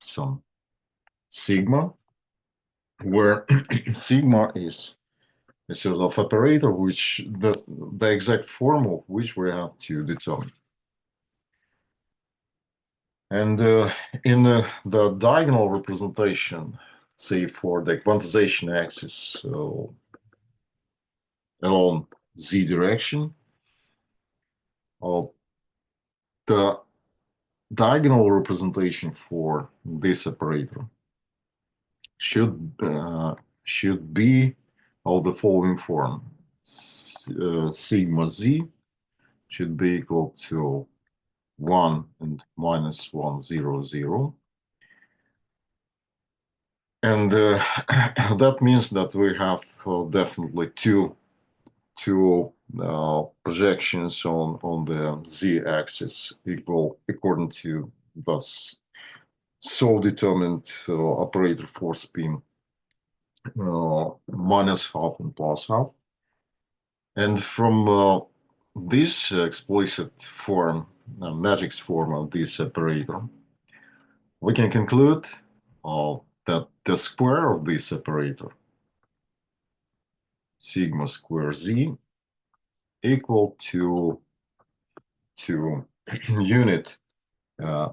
some sigma, where sigma is a sort of operator which the exact form of which we have to determine. And in the diagonal representation, say for the quantization axis, so along z direction, the diagonal representation for this operator should be of the following form: sigma z should be equal to 1 and minus 1, 0, 0. And that means that we have definitely two projections on the z-axis equal according to the so determined operator for spin, -1/2 and +1/2. And from this explicit form, matrix form of this operator, we can conclude that the square of this operator, sigma square z, equal to unit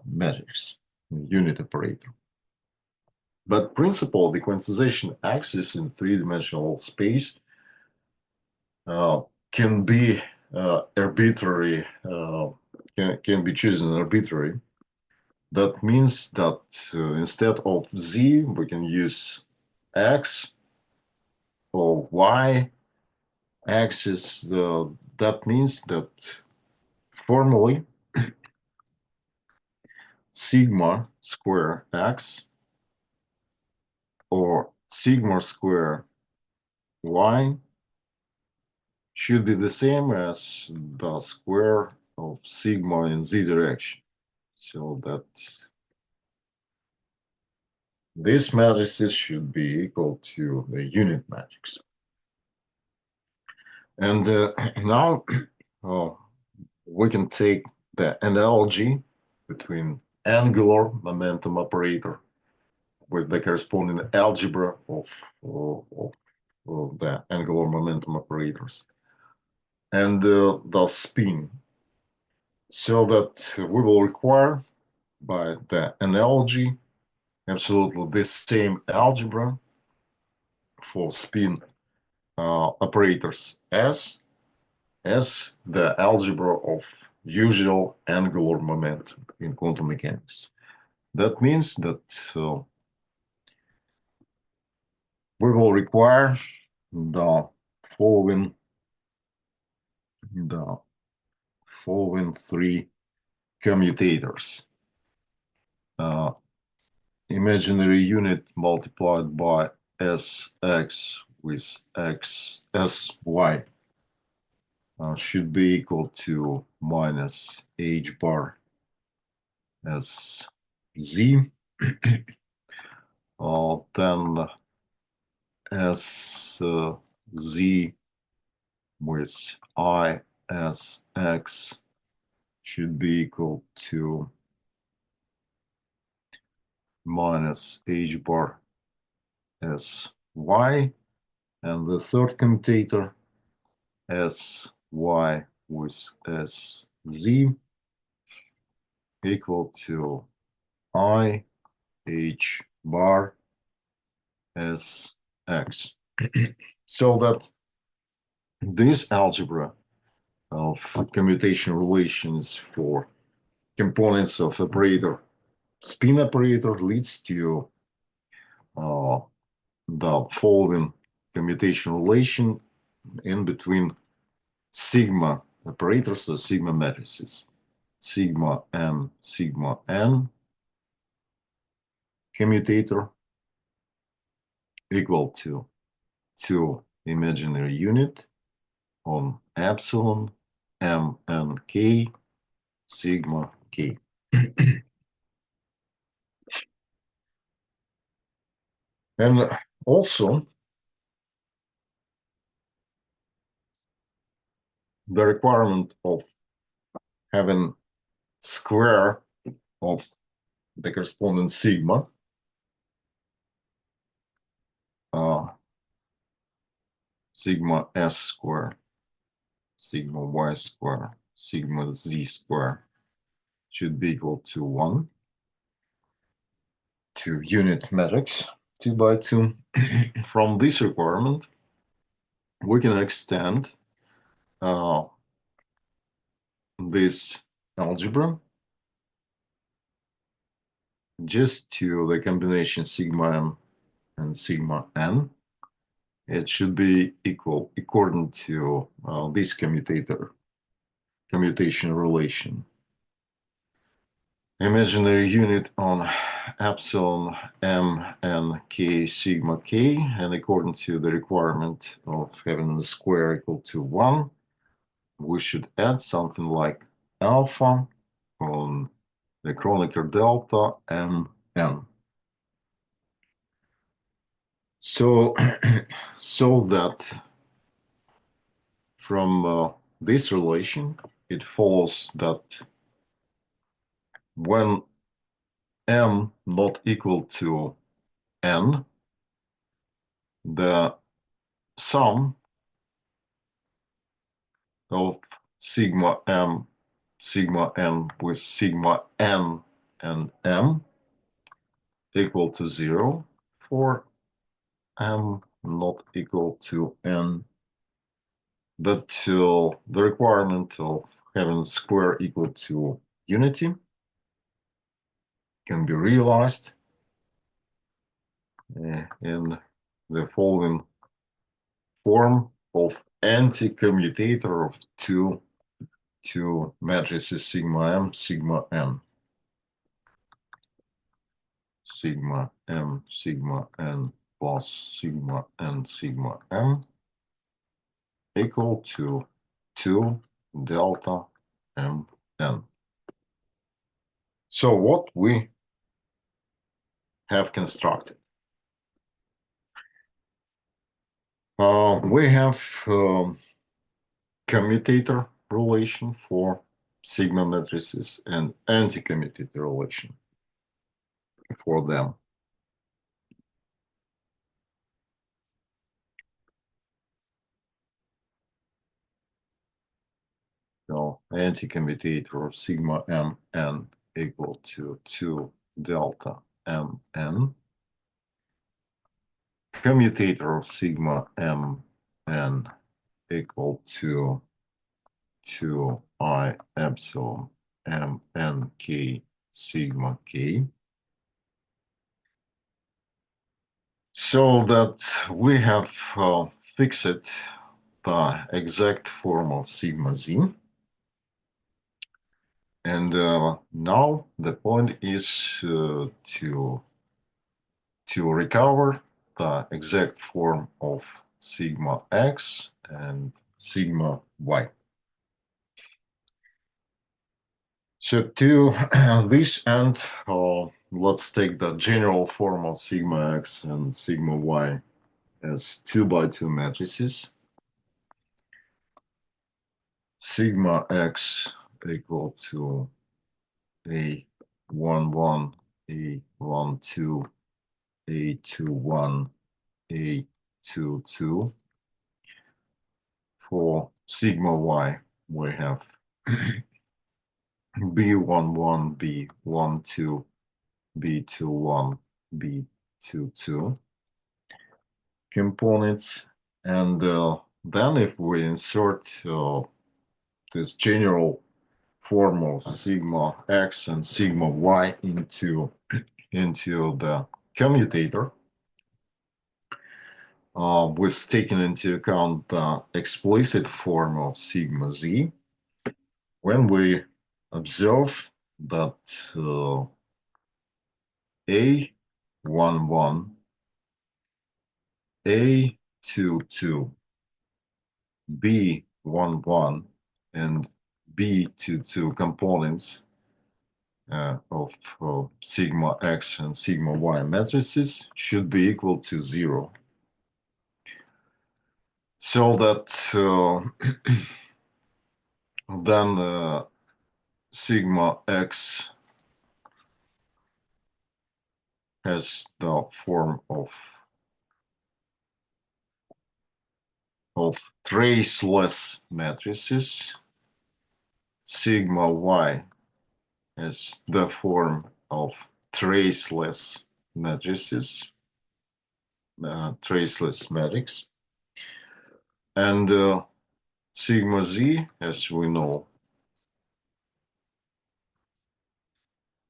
matrix, unit operator. But principle, the quantization axis in three-dimensional space can be arbitrary, can be chosen arbitrary. That means that instead of z, we can use x or y axis. That means that formally sigma square x or sigma square y should be the same as the square of sigma in z direction. So that this matrices should be equal to the unit matrix. And now we can take the analogy between angular momentum operator with the corresponding algebra of the angular momentum operators and the spin, so that we will require by the analogy absolutely the same algebra for spin operators as the algebra of usual angular momentum in quantum mechanics. That means that we will require the following three commutators. Imaginary unit multiplied by sx with x sy should be equal to minus h bar s z. Then s z with I s x should be equal to minus h bar s y, and the third commutator s y with s z equal to I h bar s x. So that this algebra of commutation relations for components of operator, spin operator, leads to the following commutation relation in between sigma operators, so sigma matrices, sigma n commutator equal to imaginary unit on epsilon M and K, sigma K. And also, the requirement of having square of the corresponding sigma sigma s square, sigma y square, sigma z square should be equal to 1 to unit matrix 2 by 2. From this requirement, we can extend this algebra just to the combination sigma m and sigma n. It should be equal according to this commutation relation. Imaginary unit on epsilon m and k sigma k, and according to the requirement of having the square equal to 1, we should add something like alpha on the Kronecker delta mn. So, so that from this relation, it follows that when m not equal to n, the sum of sigma m, sigma n with sigma n and m equal to 0 for m not equal to n. But the requirement of having square equal to unity can be realized in the following form of anti-commutator of two matrices sigma m, sigma n. Sigma m, sigma n plus sigma n, sigma m equal to 2 delta m n. So what we have constructed, we have commutator relation for sigma matrices and anti-commutator relation for them. So anti-commutator of sigma m n equal to 2 delta m n. Commutator of sigma m n equal to 2 I epsilon m n k sigma k. So that we have fixed the exact form of sigma z. And now the point is to recover the exact form of sigma x and sigma y. So to this end, let's take the general form of sigma x and sigma y as 2 by 2 matrices. Sigma x equal to A11, A12, A21, A22. For sigma y, we have B11, B12, B21, B22 components. And then if we insert this general form of sigma x and sigma y into the commutator, with taking into account the explicit form of sigma z, when we observe that A11, A22, B11, and B to two components of sigma x and sigma y matrices should be equal to 0. So that then sigma x has the form of traceless matrices. Sigma y has the form of traceless matrices, traceless matrix. And sigma z, as we know,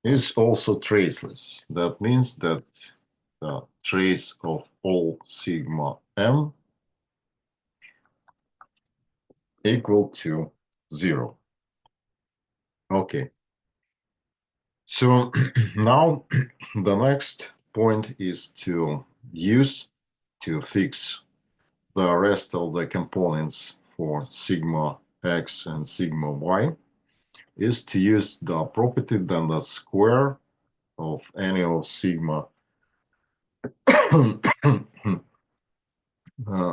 is also traceless. That means that the trace of all sigma m equal to 0. Okay. So now the next point is to fix the rest of the components for sigma x and sigma y is to use the property that the square of any of sigma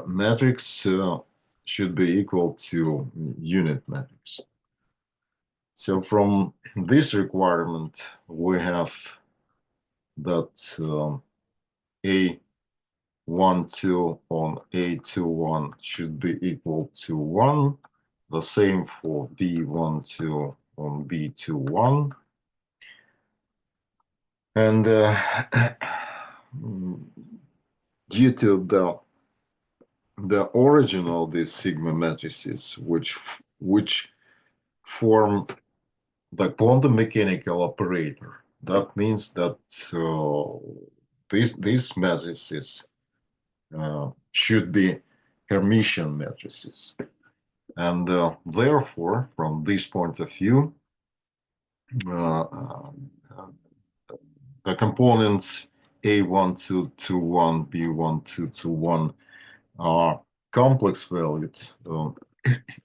matrix should be equal to unit matrix. So from this requirement, we have that A12 on A21 should be equal to 1. The same for B12 on B21. And due to the origin of these sigma matrices, which form the quantum mechanical operator, that means that these matrices should be Hermitian matrices. And therefore, from this point of view, the components A1221, B1221 are complex valued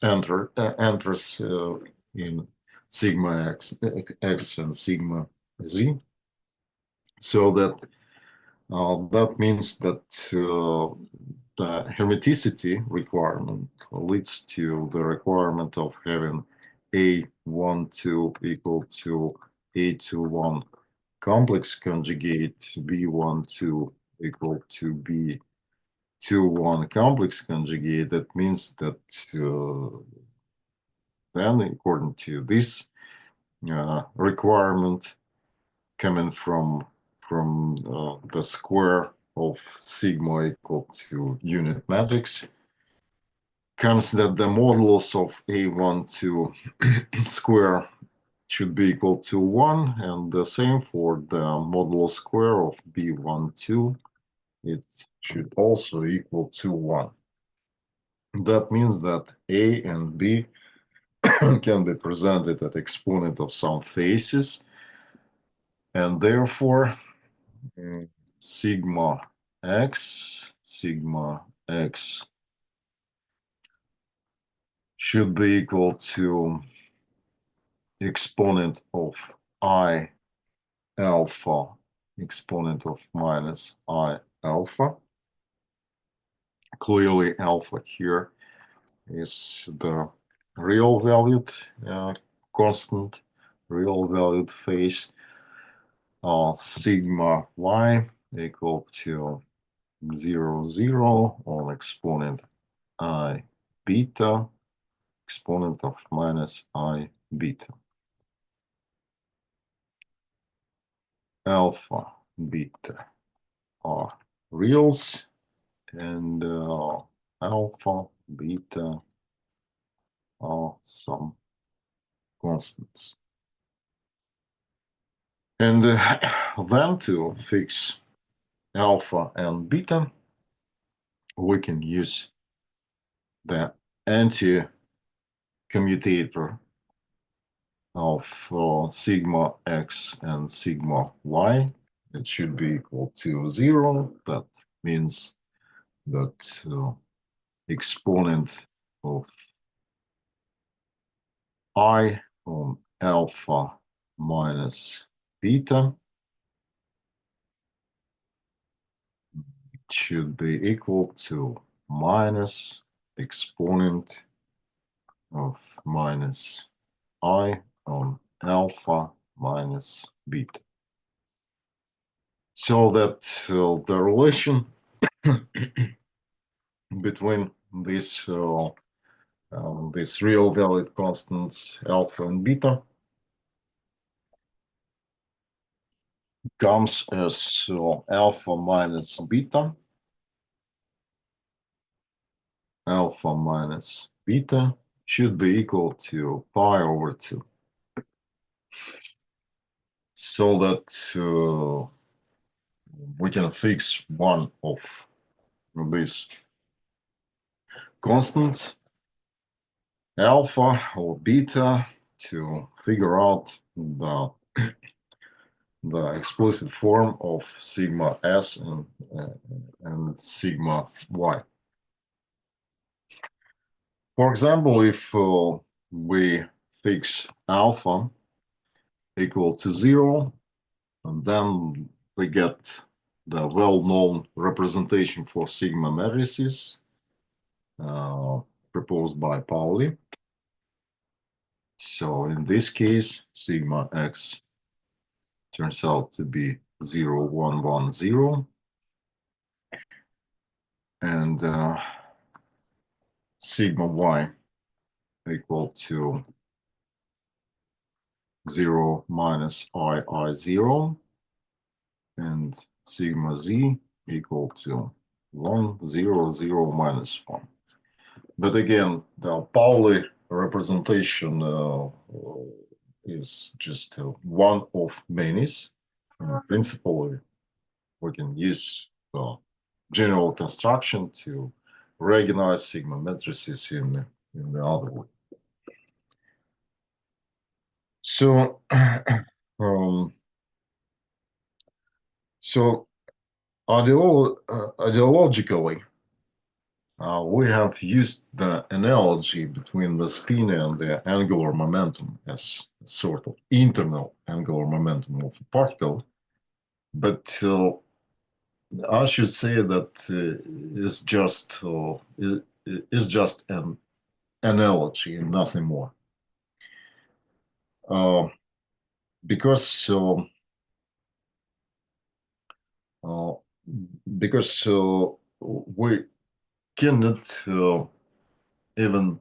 enters in sigma x and sigma z. So that means that the hermeticity requirement leads to the requirement of having A12 equal to A21 complex conjugate, B12 equal to B21 complex conjugate. That means that then, according to this requirement coming from the square of sigma equal to unit matrix, comes that the modulus of A12 square should be equal to 1, and the same for the modulus square of B12. It should also equal to 1. That means that A and B can be presented at exponent of some faces, and therefore sigma x should be equal to exponent of I alpha, exponent of minus I alpha. Clearly, alpha here is the real valued constant, real valued phase. Sigma y equal to 0, 0 on exponent I beta, exponent of minus I beta. Alpha, beta are reals, and alpha, beta are some constants. And then to fix alpha and beta, we can use the anti-commutator of sigma x and sigma y. It should be equal to 0. That means that exponent of I on alpha minus beta should be equal to minus exponent of minus I on alpha minus beta. So that the relation between these real valid constants alpha and beta comes as alpha minus beta. Alpha minus beta should be equal to pi over 2. So that we can fix one of these constants, alpha or beta, to figure out the explicit form of sigma s and sigma y. For example, if we fix alpha equal to 0, and then we get the well-known representation for sigma matrices proposed by Pauli. So in this case, sigma x turns out to be 0, 1, 1, 0. And sigma y equal to 0 minus I 0. And sigma z equal to 1, 0, 0, minus 1. But again, the Pauli representation is just one of many. In principle, we can use general construction to recognize sigma matrices in the other way. So, ideologically, we have used the analogy between the spin and the angular momentum as a sort of internal angular momentum of a particle. But I should say that it's just an analogy and nothing more. Because we cannot even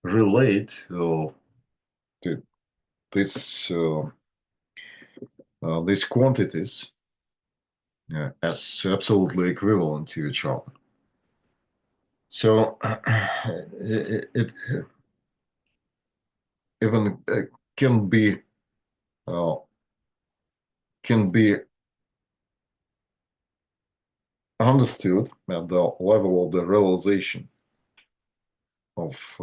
relate to these quantities as absolutely equivalent to each other. So it even can be understood at the level of the realization of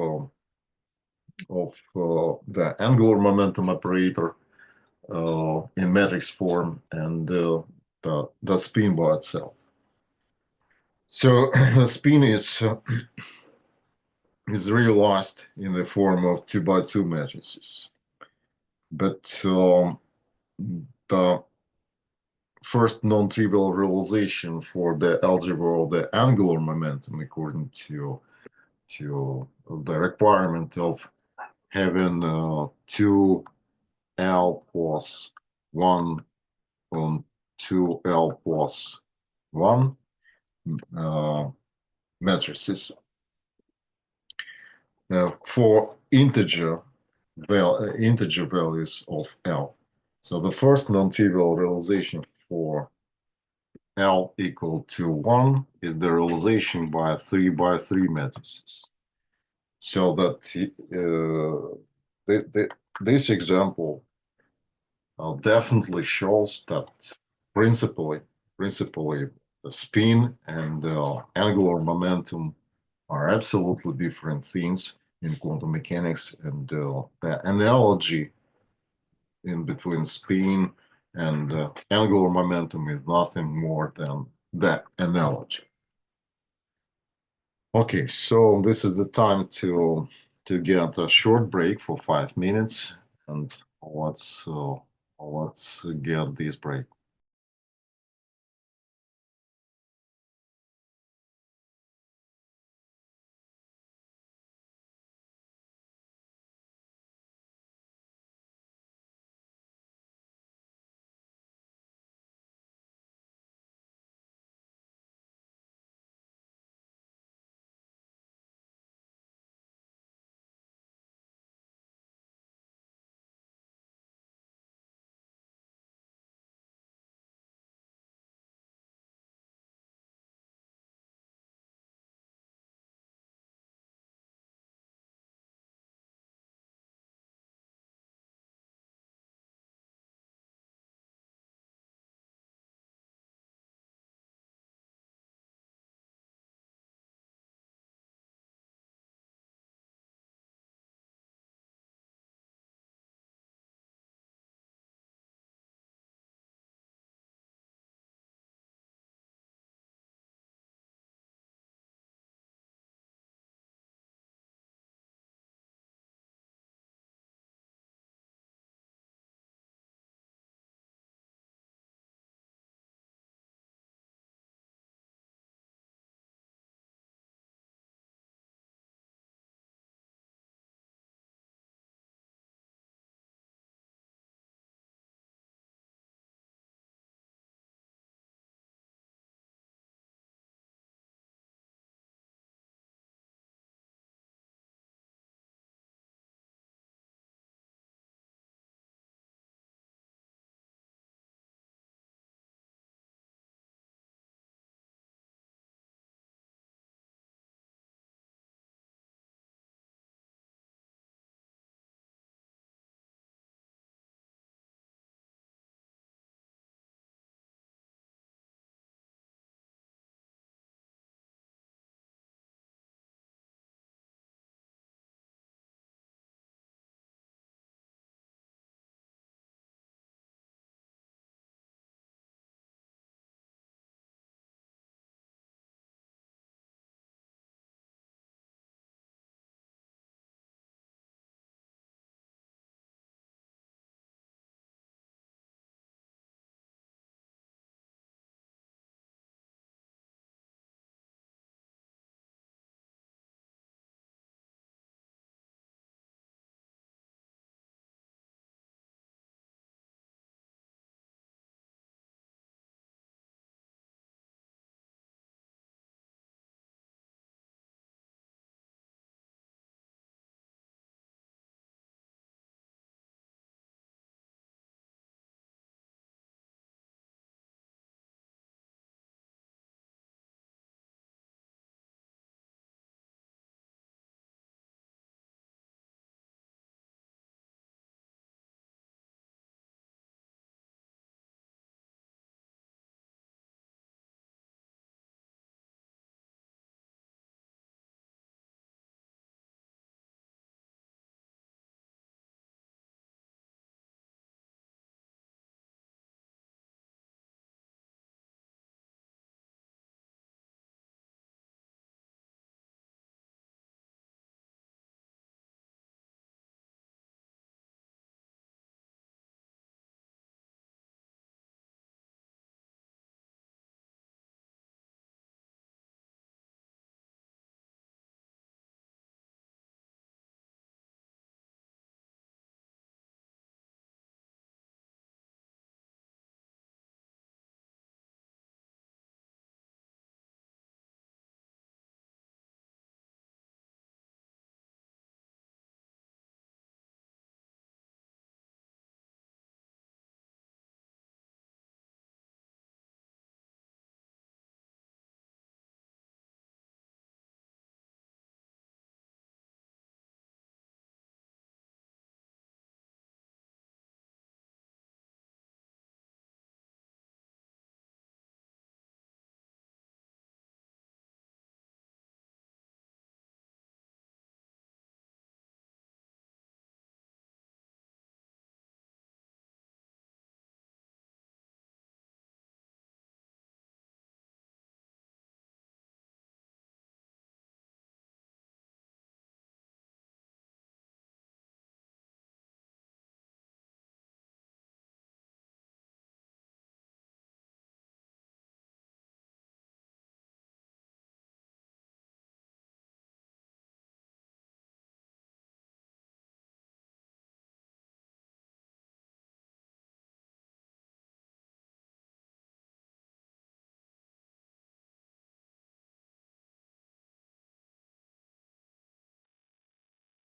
the angular momentum operator in matrix form and the spin by itself. So the spin is realized in the form of 2 by 2 matrices. But the first non-trivial realization for the algebra of the angular momentum, according to the requirement of having 2L plus 1 on 2L plus 1 matrices for integer values of L. So the first non-trivial realization for L equal to 1 is the realization by 3 by 3 matrices. So that this example definitely shows that principally the spin and angular momentum are absolutely different things in quantum mechanics, and the analogy in between spin and angular momentum is nothing more than that analogy. Okay, so this is the time to to get a short break for 5 minutes, and let's get this break.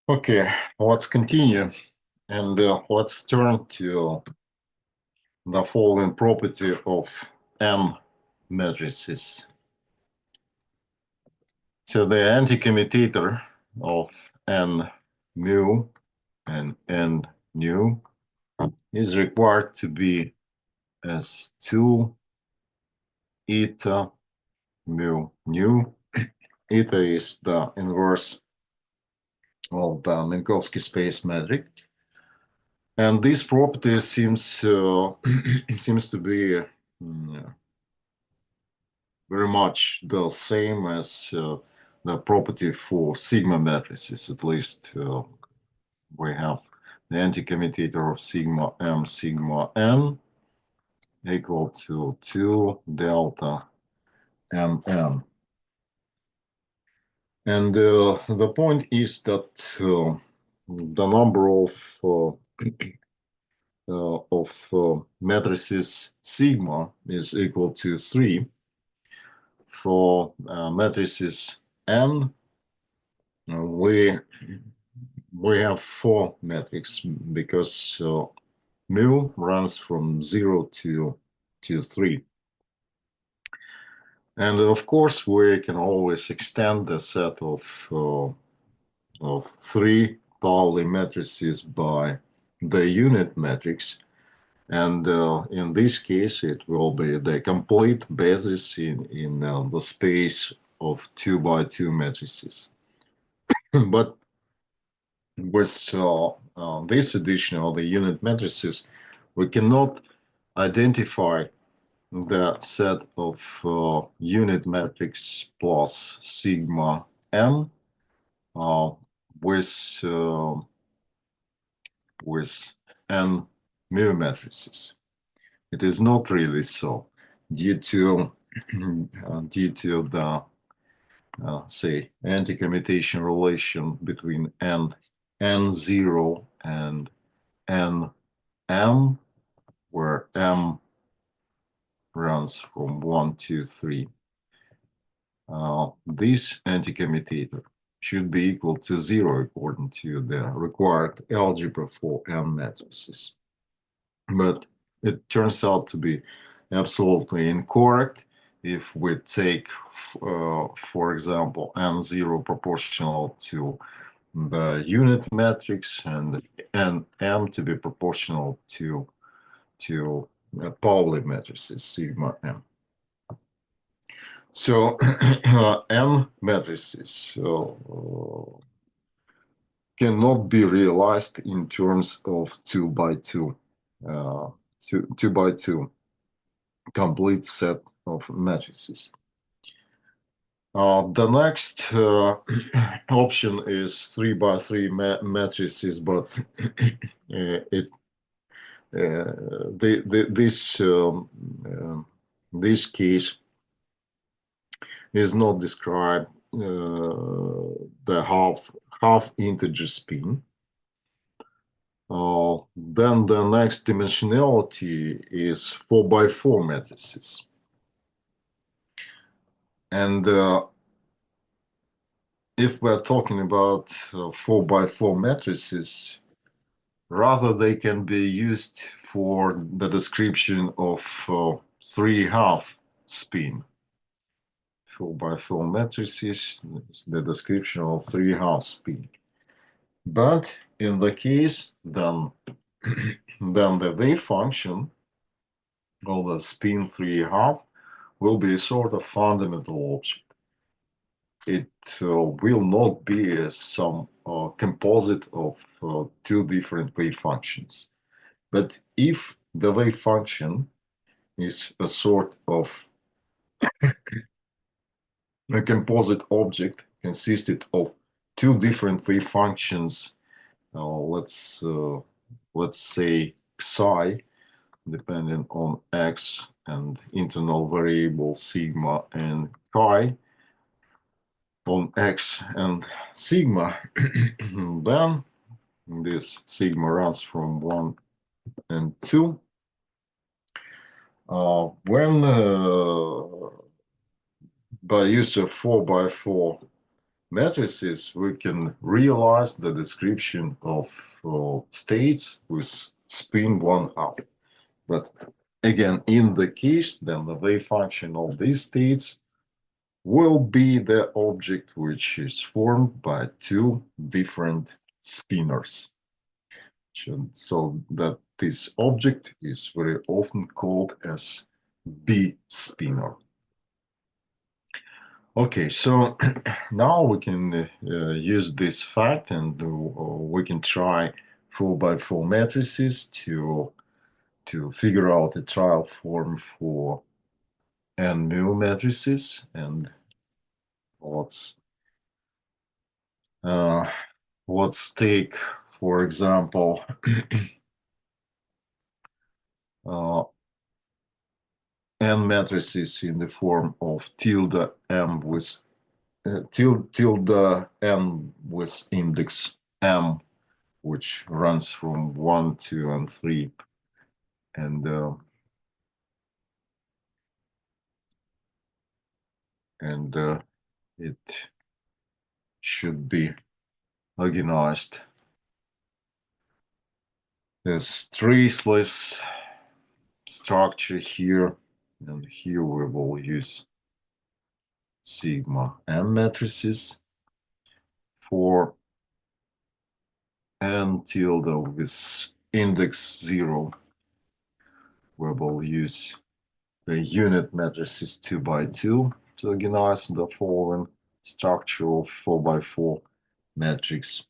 Okay, let's continue, and let's turn to the following property of M matrices. So the anticommutator of N mu and N nu is required to be as 2 eta mu nu. Eta is the inverse of the Minkowski space metric. And this property seems seems to be very much the same as the property for sigma matrices. At least we have the anticommutator of sigma m sigma n equal to 2 delta mn. And the point is that the number of matrices sigma is equal to 3. For matrices n, we have 4 matrices because mu runs from 0 to 3. And of course, we can always extend the set of 3 Pauli matrices by the unit matrix. And in this case, it will be the complete basis in the space of 2 by 2 matrices. But with this addition of the unit matrices, we cannot identify the set of unit matrix plus sigma m with n mu matrices. It is not really so due to the say anti-commutation relation between n0 and nm, where m runs from 1 to 3. This anti-commutator should be equal to 0 according to the required algebra for n matrices. But it turns out to be absolutely incorrect if we take, for example, n0 proportional to the unit matrix and m to be proportional to Pauli matrices sigma m. So m matrices cannot be realized in terms of 2 by 2 2 by 2 complete set of matrices. The next option is 3 by 3 matrices, but this case is not described the half integer spin. Then the next dimensionality is 4 by 4 matrices. And if we're talking about 4 by 4 matrices, rather they can be used for the description of 3/2 spin. 4 by 4 matrices is the description of 3/2 spin. But in the case, then the wave function of the spin 3/2 will be a sort of fundamental object. It will not be some composite of 2 different wave functions. But if the wave function is a sort of a composite object consisted of 2 different wave functions, let's say psi, depending on x and internal variable sigma and chi on x and sigma, then this sigma runs from 1 and 2. When by use of 4 by 4 matrices, we can realize the description of states with spin 1/2. But again, in the case, then the wave function of these states will be the object which is formed by two different spinors. So that this object is very often called as B spinor. Okay, so now we can use this fact, and we can try 4x4 matrices to figure out a trial form for n mu matrices. And let's take, for example, n matrices in the form of tilde m with tilde n with index m, which runs from 1, 2, and 3, and it should be organized as traceless structure here, and here we will use sigma m matrices. For n tilde with index 0, we will use the unit matrices 2x2 to organize the following structure of 4x4 matrix.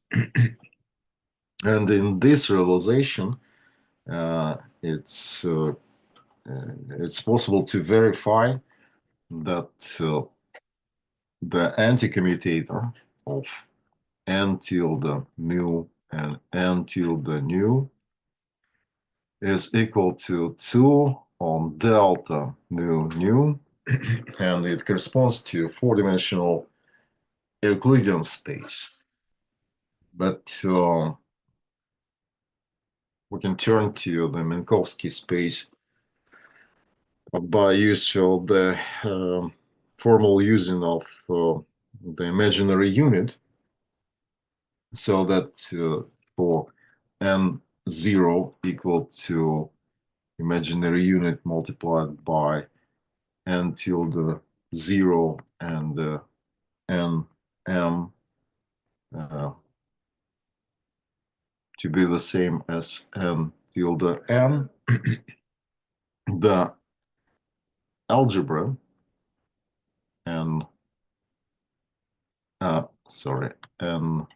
And in this realization, it's possible to verify that the anti-commutator of n tilde mu and n tilde nu is equal to 2 on delta mu nu, and it corresponds to four-dimensional Euclidean space. But we can turn to the Minkowski space by use of the formal using of the imaginary unit, so that for n0 equal to imaginary unit multiplied by n tilde 0 and n m to be the same as n tilde n, the algebra and n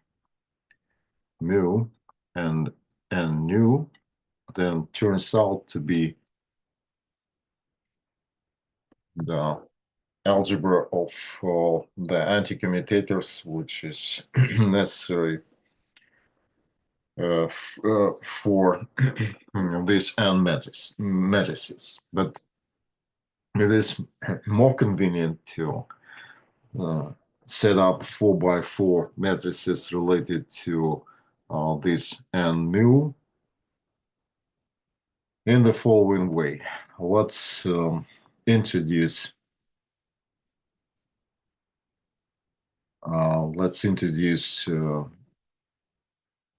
mu and n nu then turns out to be the algebra of the anti-commutators, which is necessary for these n matrices. But it is more convenient to set up 4x4 matrices related to this n mu in the following way. Let's introduce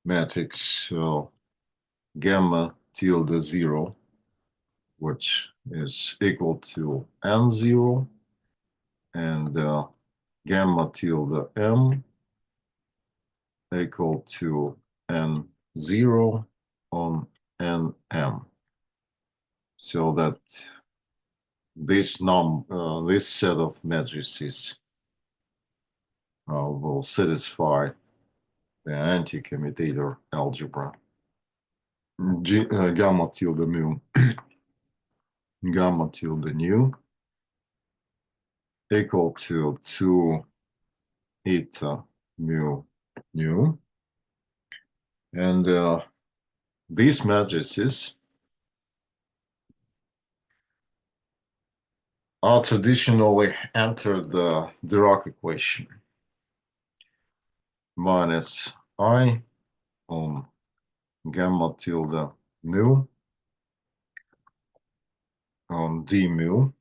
matrix gamma tilde 0, which is equal to n0, and gamma tilde m equal to n0 on nm, so that this set of matrices will satisfy the anti-commutator algebra. Gamma tilde mu, gamma tilde nu equal to 2 eta mu nu, and these matrices are traditionally entered the Dirac equation minus I on gamma tilde mu on d mu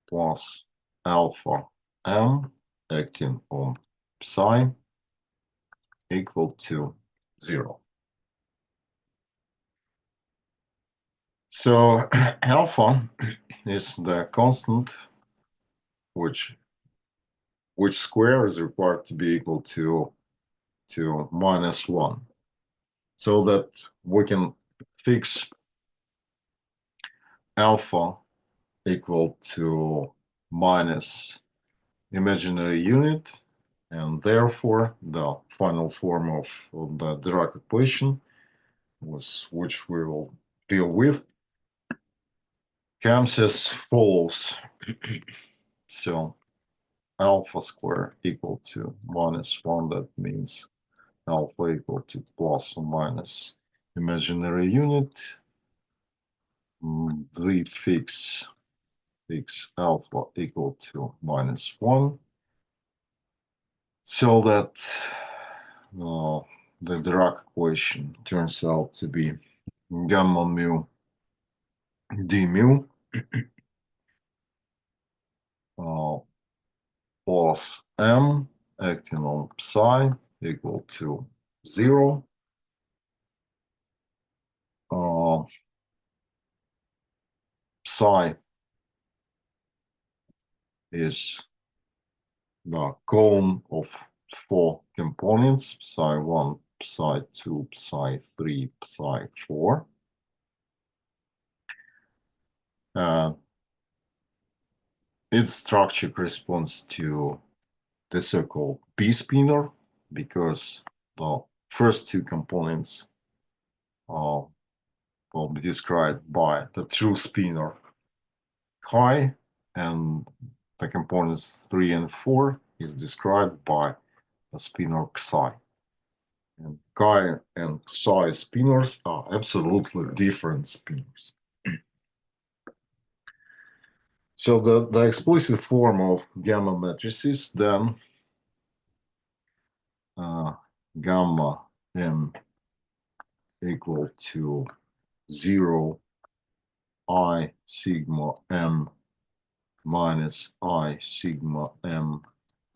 plus alpha m acting on psi equal to 0. So alpha is the constant which square is required to be equal to -1, so that we can fix alpha equal to minus imaginary unit, and therefore the final form of the Dirac equation, which we will deal with, comes as follows. So alpha square equal to -1, that means alpha equal to plus or minus imaginary unit. The fix alpha equal to -1, so that the Dirac equation turns out to be gamma mu d mu plus m acting on psi equal to 0. Psi is the cone of 4 components: psi1, psi2, psi3, psi4. Its structure corresponds to the so-called p-spinor, because the first two components will be described by the true spinor chi, and the components 3 and 4 is described by the spinor psi. And chi and psi spinors are absolutely different spinors. So the explicit form of gamma matrices then gamma m equal to 0 I sigma m minus I sigma m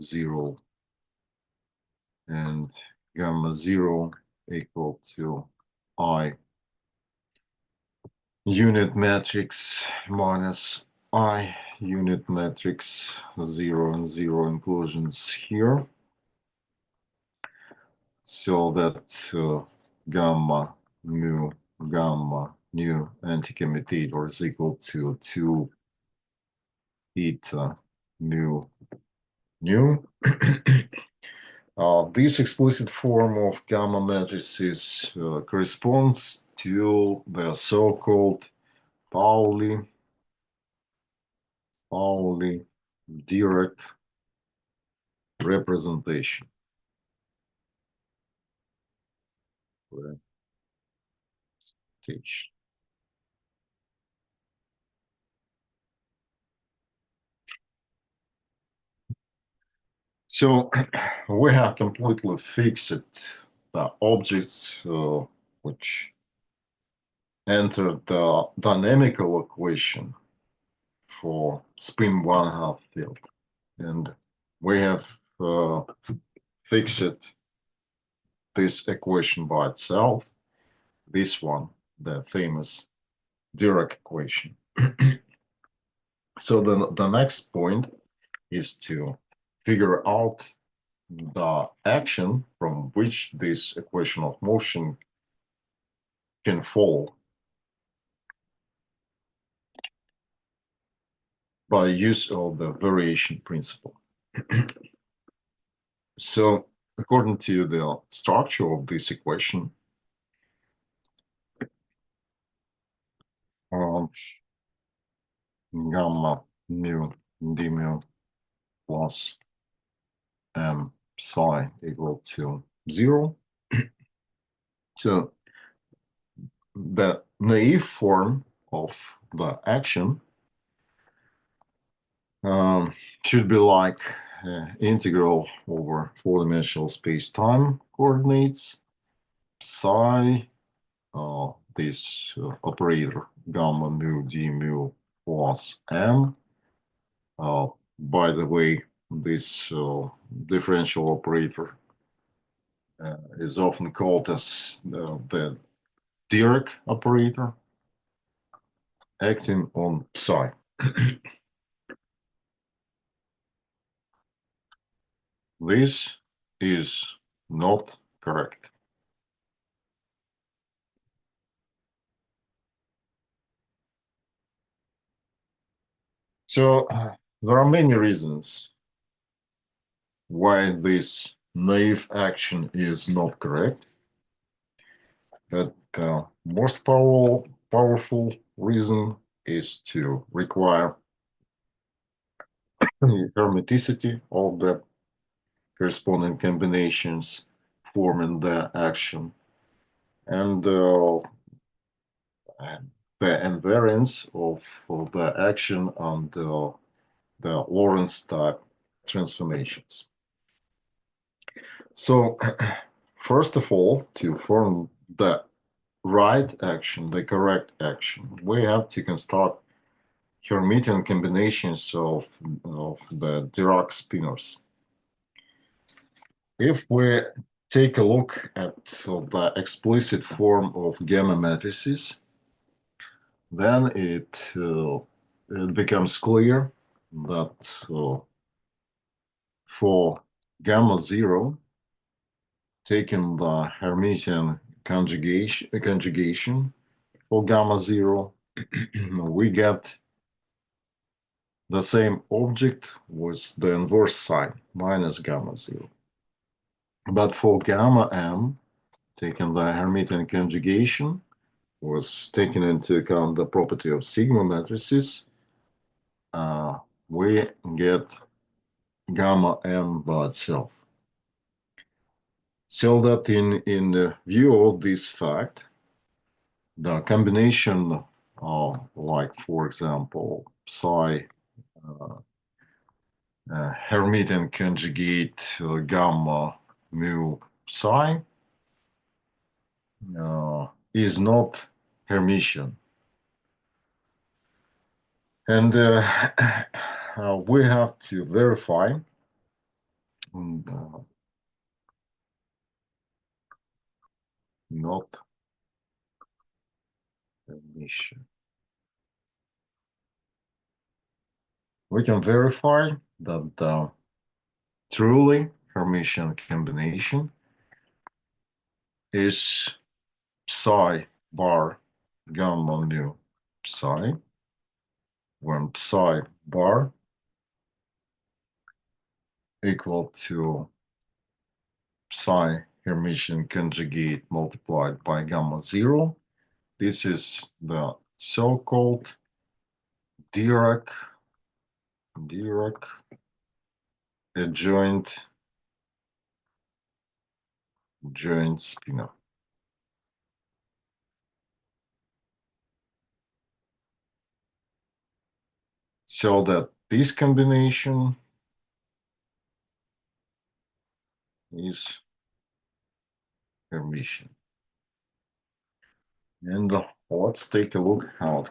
0, and gamma 0 equal to I unit matrix minus I unit matrix, 0 and 0 inclusions here, so that gamma mu new anticommutator is equal to 2 eta mu nu. This explicit form of gamma matrices corresponds to the so-called Pauli-Dirac representation. So we have completely fixed the objects which enter the dynamical equation for spin 1/2 field, and we have fixed this equation by itself, this one, the famous Dirac equation. So the next point is to figure out the action from which this equation of motion can fall by use of the variation principle. So according to the structure of this equation, gamma mu d mu plus m psi equal to 0. So the naive form of the action should be like integral over 4-dimensional space-time coordinates psi, this operator gamma mu d mu plus m. By the way, this differential operator is often called as the Dirac operator acting on psi. This is not correct. So there are many reasons why this naive action is not correct. But the most powerful reason is to require hermeticity of the corresponding combinations forming the action, and the invariance of the action and the Lorentz type transformations. So first of all, to form the right action, the correct action, we have to construct Hermitian combinations of the Dirac spinors. If we take a look at the explicit form of gamma matrices, then it becomes clear that for gamma 0, taking the Hermitian conjugation for gamma 0, we get the same object with the inverse sign, minus gamma 0. But for gamma m, taking the Hermitian conjugation, was taken into account the property of sigma matrices, we get gamma m by itself. So that in view of this fact, the combination like, for example, psi Hermitian conjugate gamma mu psi is not Hermitian. And we have to verify not Hermitian. We can verify that the truly Hermitian combination is psi bar gamma mu psi, when psi bar equal to psi Hermitian conjugate multiplied by gamma 0. This is the so-called Dirac adjoint spinor. So that this combination is Hermitian. And let's take a look how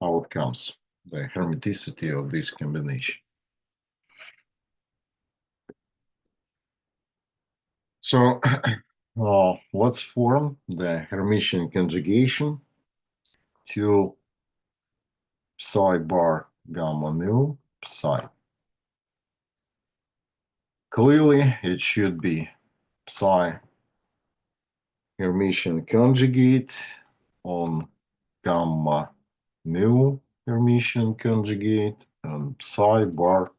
it comes, the hermeticity of this combination. So let's form the Hermitian conjugation to psi bar gamma mu psi. Clearly, it should be psi Hermitian conjugate on gamma mu Hermitian conjugate and psi bar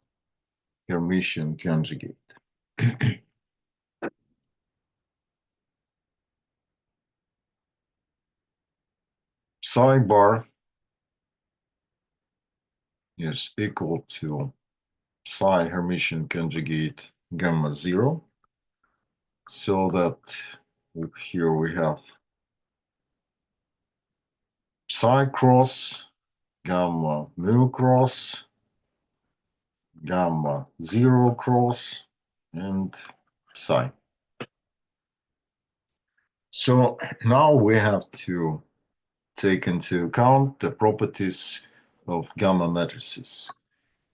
Hermitian conjugate. Psi bar is equal to psi Hermitian conjugate gamma 0, so that here we have psi cross gamma mu cross gamma 0 cross and psi. So now we have to take into account the properties of gamma matrices.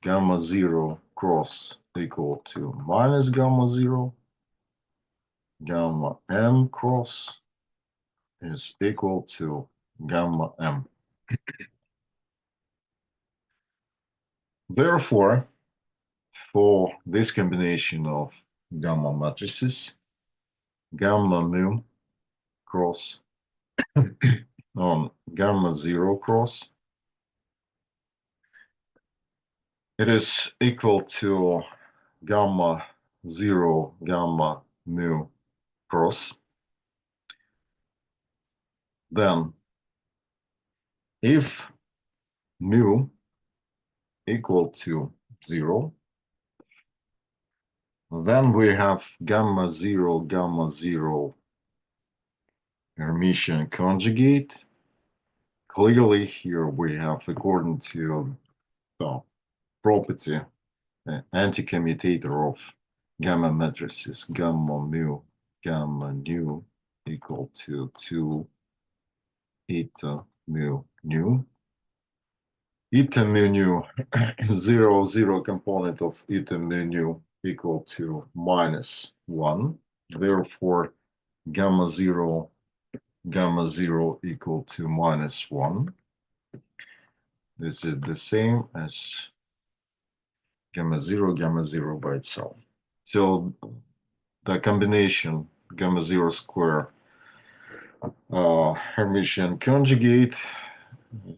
Gamma 0 cross equal to minus gamma 0. Gamma m cross is equal to gamma m. Therefore, for this combination of gamma matrices, gamma mu cross on gamma 0 cross, it is equal to gamma 0 gamma mu cross. Then if mu equal to 0, then we have gamma 0 gamma 0 Hermitian conjugate. Clearly here we have, according to the property, anti-commutator of gamma matrices, gamma mu gamma nu equal to 2 eta mu nu. Eta mu nu, 0, 0 component of eta mu nu equal to minus 1. Therefore, gamma 0 equal to minus 1. This is the same as gamma 0 by itself. So the combination gamma 0 square Hermitian conjugate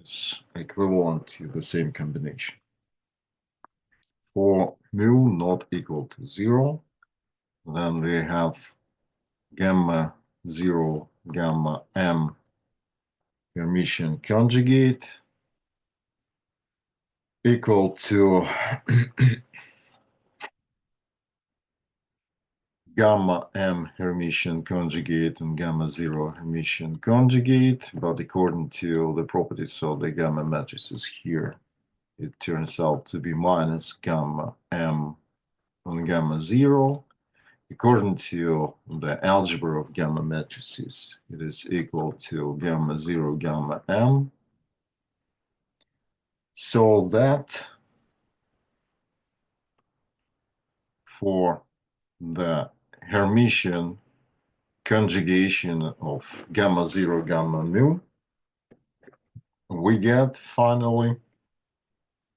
is equivalent to the same combination. For mu not equal to 0, then we have gamma 0 gamma m Hermitian conjugate equal to gamma m Hermitian conjugate and gamma 0 Hermitian conjugate, but according to the properties of the gamma matrices here, it turns out to be minus gamma m on gamma 0. According to the algebra of gamma matrices, it is equal to gamma 0 gamma m. So that for the Hermitian conjugation of gamma 0 gamma mu, we get finally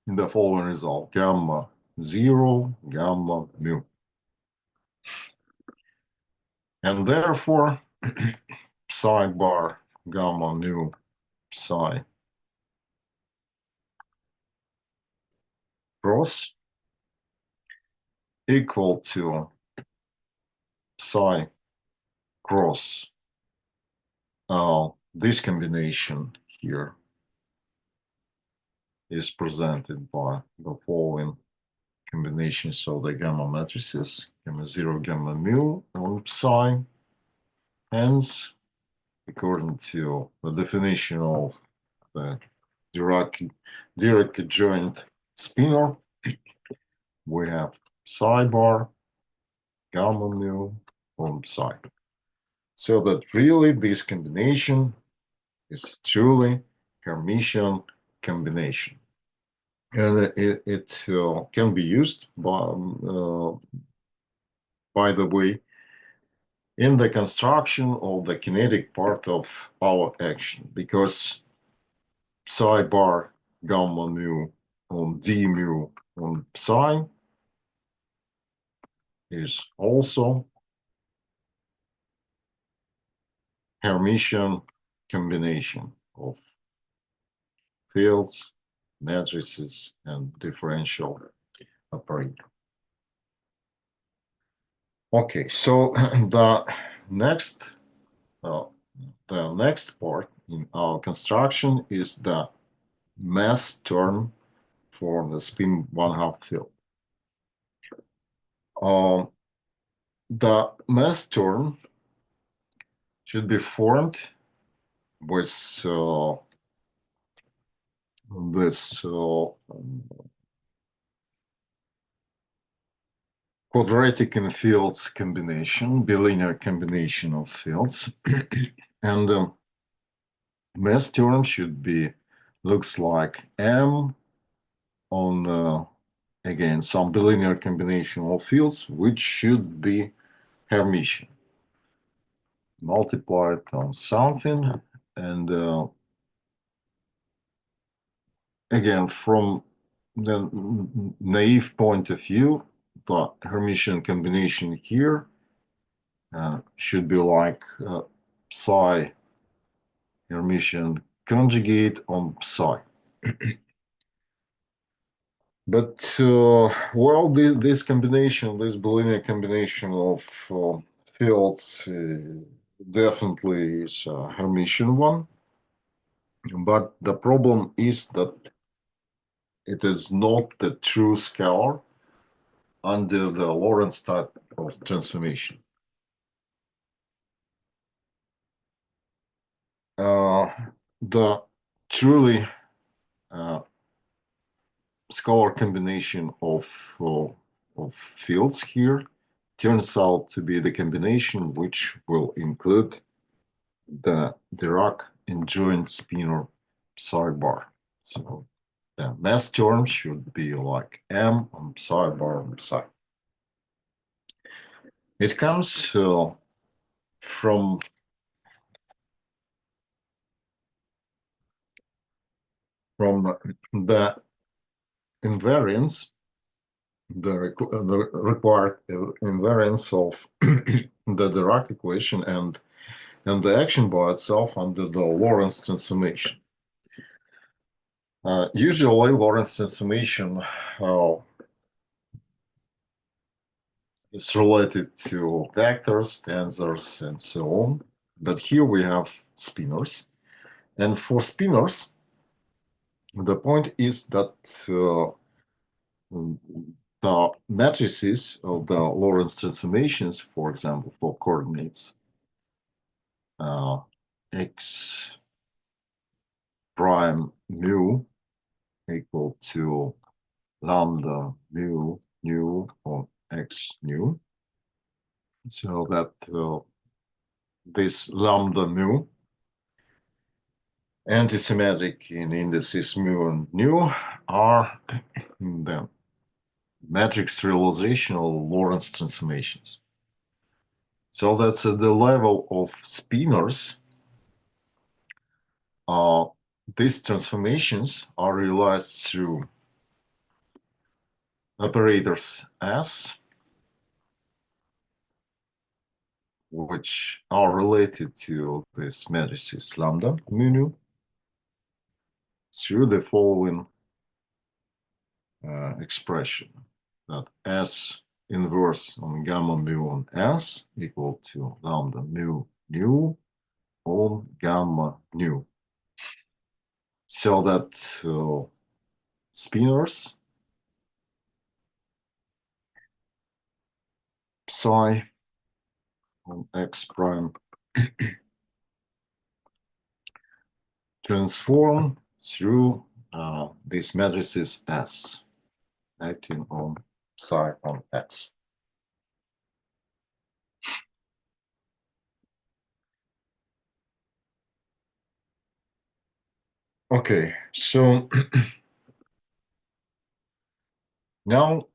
the following result: gamma 0 gamma mu. And therefore, psi bar gamma mu psi cross equal to psi cross this combination here is presented by the following combinations of the gamma matrices: gamma 0 gamma mu on psi. Hence, according to the definition of the Dirac joint spinor, we have psi bar gamma mu on psi. So that really this combination is truly Hermitian combination. And it can be used, by the way, in the construction of the kinetic part of our action, because psi bar gamma mu on d mu on psi is also Hermitian combination of fields, matrices, and differential operator. Okay, so the next part in our construction is the mass term for the spin 1/2 field. The mass term should be formed with this quadratic in fields combination, bilinear combination of fields. And mass term should be, looks like m on again, some bilinear combination of fields which should be Hermitian. Multiply it on something, and again, from the naive point of view, the Hermitian combination here should be like psi Hermitian conjugate on psi. But well, this combination, this bilinear combination of fields definitely is a Hermitian one. But the problem is that it is not the true scalar under the Lorentz type of transformation. The truly scalar combination of fields here turns out to be the combination which will include the Dirac enjoined spinor psi bar. So the mass term should be like m on psi bar on psi. It comes from the invariance, the required invariance of the Dirac equation and the action by itself under the Lorentz transformation. Usually, Lorentz transformation is related to vectors, tensors, and so on. But here we have spinors. And for spinors, the point is that the matrices of the Lorentz transformations, for example, for coordinates x prime mu equal to lambda mu nu on x nu, so that this lambda mu antisymmetric in indices mu and nu are the matrix realization of Lorentz transformations. So that's at the level of spinors. These transformations are realized through operators S, which are related to this matrices lambda mu nu, through the following expression, that S inverse on gamma mu on S equal to lambda mu nu on gamma nu. So that spinors psi on x prime transform through these matrices S acting on psi on x. Okay, so now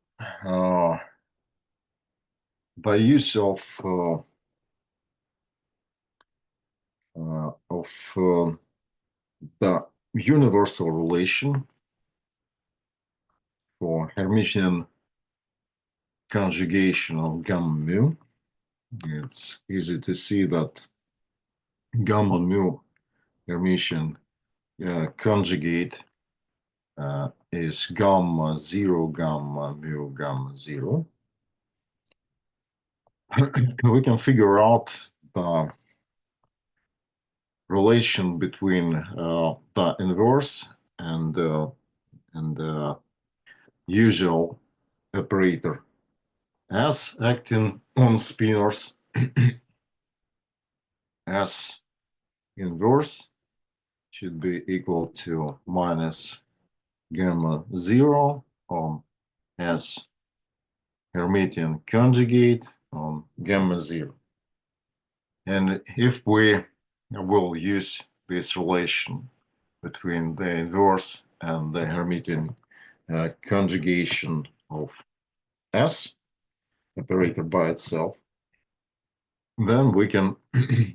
by use of the universal relation for Hermitian conjugation of gamma mu, it's easy to see that gamma mu Hermitian conjugate is gamma 0, gamma mu, gamma 0. We can figure out the relation between the inverse and the usual operator S acting on spinors. S inverse should be equal to minus gamma 0 on S Hermitian conjugate on gamma 0. And if we will use this relation between the inverse and the Hermitian conjugation of S operator by itself, then we can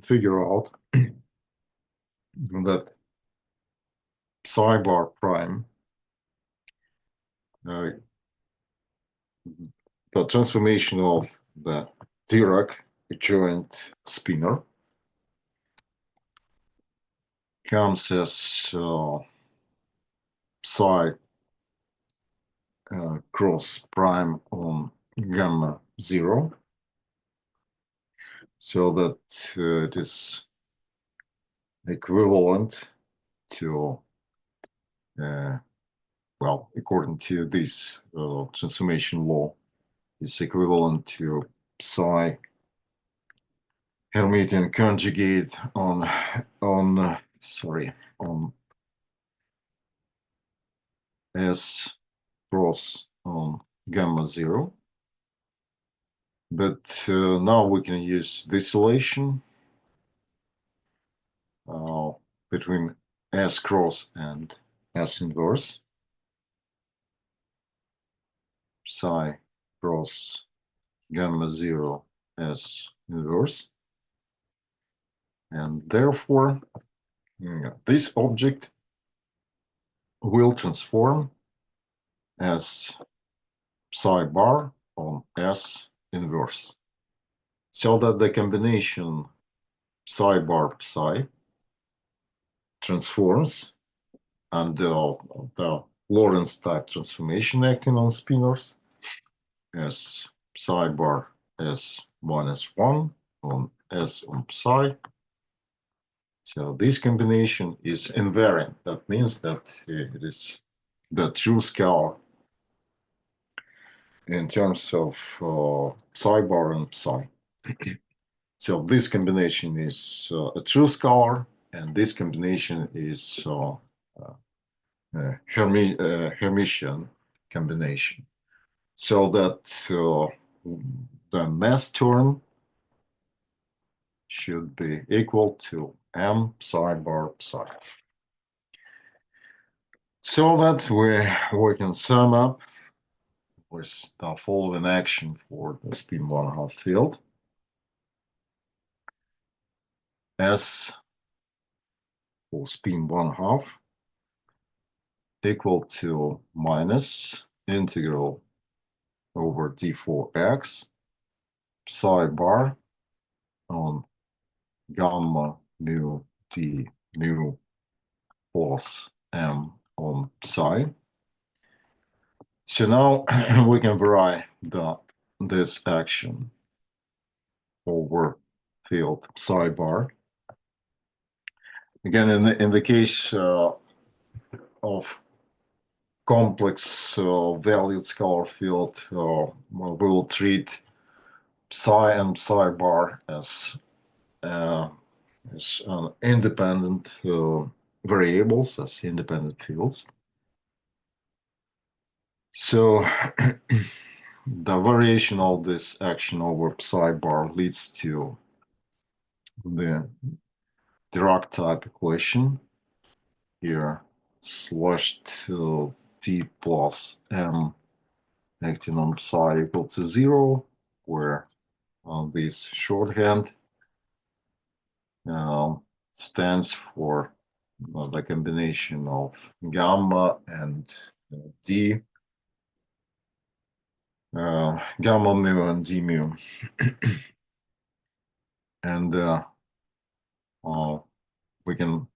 figure out that psi bar prime, the transformation of the Dirac joint spinor comes as psi cross prime on gamma 0, so that it is equivalent to, well, according to this transformation law, it's equivalent to psi Hermitian conjugate on S cross on gamma 0. But now we can use this relation between S cross and S inverse, psi cross gamma 0 S inverse. And therefore, this object will transform as psi bar on S inverse, so that the combination psi bar psi transforms under the Lorentz type transformation acting on spinors as psi bar S minus 1 on S on psi. So this combination is invariant. That means that it is the true scalar in terms of psi bar and psi. So this combination is a true scalar, and this combination is Hermitian combination. So that the mass term should be equal to m psi bar psi. So that we can sum up with the following action for the spin 1/2 field. S for spin 1/2 equal to minus integral over d4x psi bar on gamma mu d mu plus m on psi. So now we can vary this action over field psi bar. Again, in the case of complex valued scalar field, we'll treat psi and psi bar as independent variables, as independent fields. So the variation of this action over psi bar leads to the Dirac type equation here, slashed t plus m acting on psi equal to 0, where this shorthand stands for the combination of gamma and d, gamma mu and d mu. And we can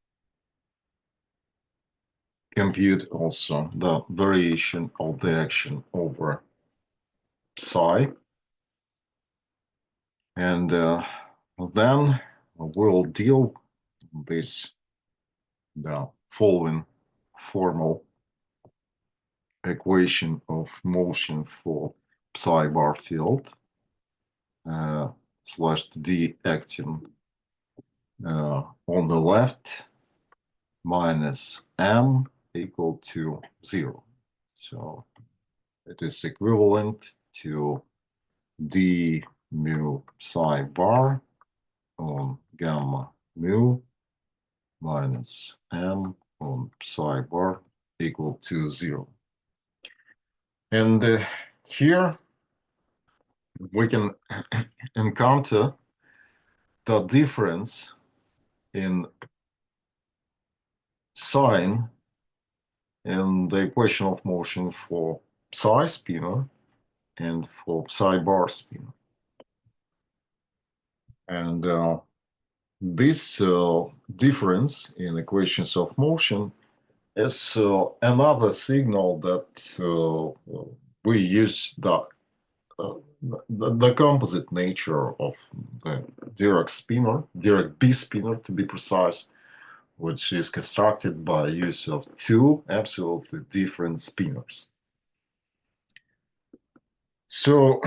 compute also the variation of the action over psi. And then we'll deal with the following formal equation of motion for psi bar field, slash d acting on the left minus m equal to 0. So it is equivalent to d mu psi bar on gamma mu minus m on psi bar equal to 0. And here we can encounter the difference in sign in the equation of motion for psi spinor and for psi bar spinor. And this difference in equations of motion is another signal that we use the composite nature of the Dirac spinor, Dirac B spinor to be precise, which is constructed by use of two absolutely different spinors. So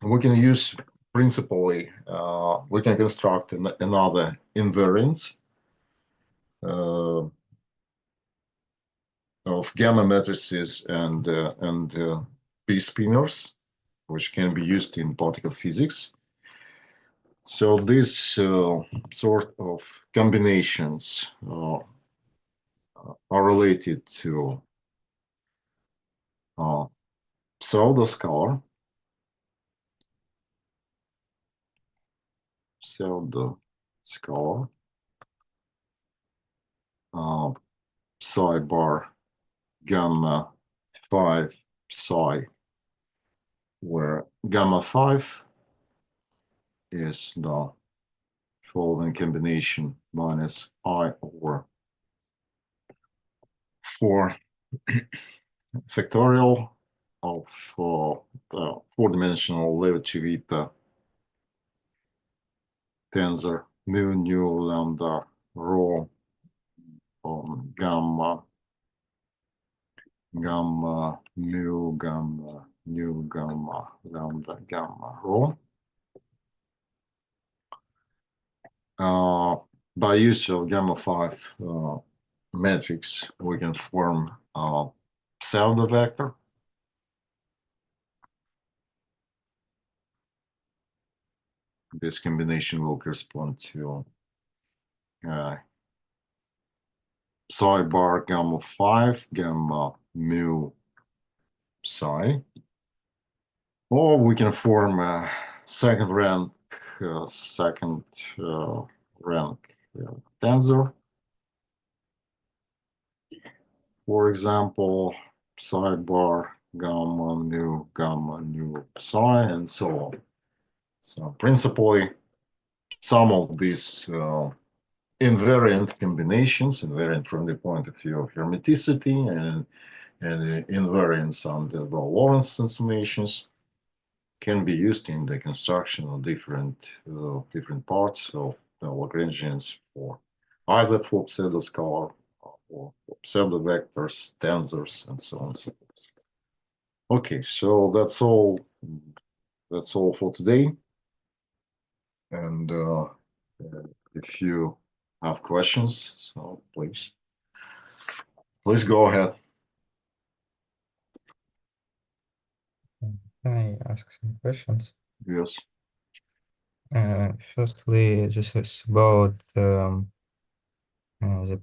we can use principally, we can construct another invariance of gamma matrices and B spinors, which can be used in particle physics. So these sort of combinations are related to pseudoscalar, psi bar gamma 5 psi, where gamma 5 is the following combination minus I over 4 factorial of the four-dimensional Levi-Civita tensor mu nu lambda rho gamma mu gamma nu gamma lambda gamma rho. By use of gamma 5 matrix, we can form a pseudo vector. This combination will correspond to psi bar gamma 5 gamma mu psi. Or we can form a second rank tensor. For example, psi bar gamma nu psi, and so on. So principally, some of these invariant combinations, invariant from the point of view of hermeticity and invariance under the Lorentz transformations, can be used in the construction of different parts of the Lagrangians for either for pseudoscalar or pseudo vectors, tensors, and so on and so forth. Okay, so that's all. That's all for today. And if you have questions, so please go ahead. Can I ask some questions? Yes. Firstly, this is about the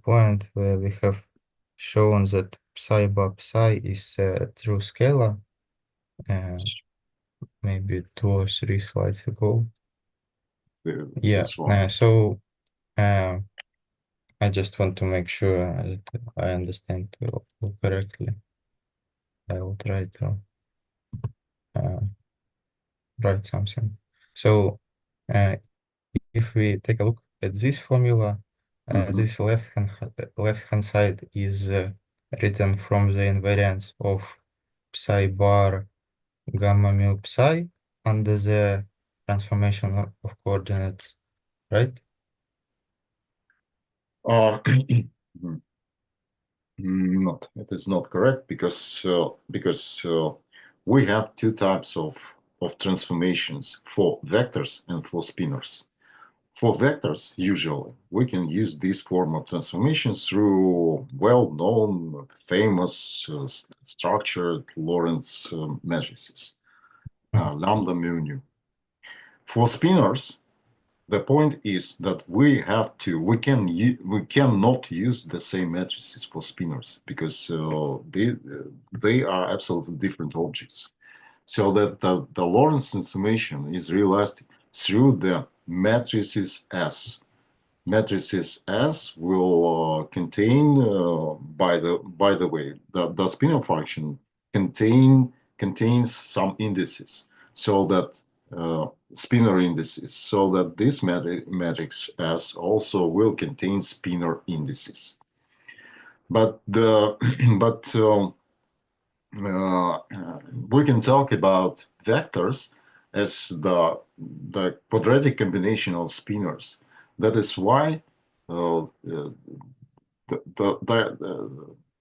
point where we have shown that psi bar psi is a true scalar, maybe 2 or 3 slides ago. Yeah, so I just want to make sure that I understand correctly. I will try to write something. So if we take a look at this formula, this left-hand side is written from the invariance of psi bar gamma mu psi under the transformation of coordinates, right? Not, it is not correct because we have two types of transformations for vectors and for spinors. For vectors, usually, we can use this form of transformations through well-known, famous, structured Lorentz matrices, lambda mu nu. For spinors, the point is that we cannot use the same matrices for spinors because they are absolutely different objects. So that the Lorentz transformation is realized through the matrices S. Matrices S will contain, by the way, the spinor function contains some indices, so that spinor indices, so that this matrix S also will contain spinor indices. But the but we can talk about vectors as the quadratic combination of spinors. That is why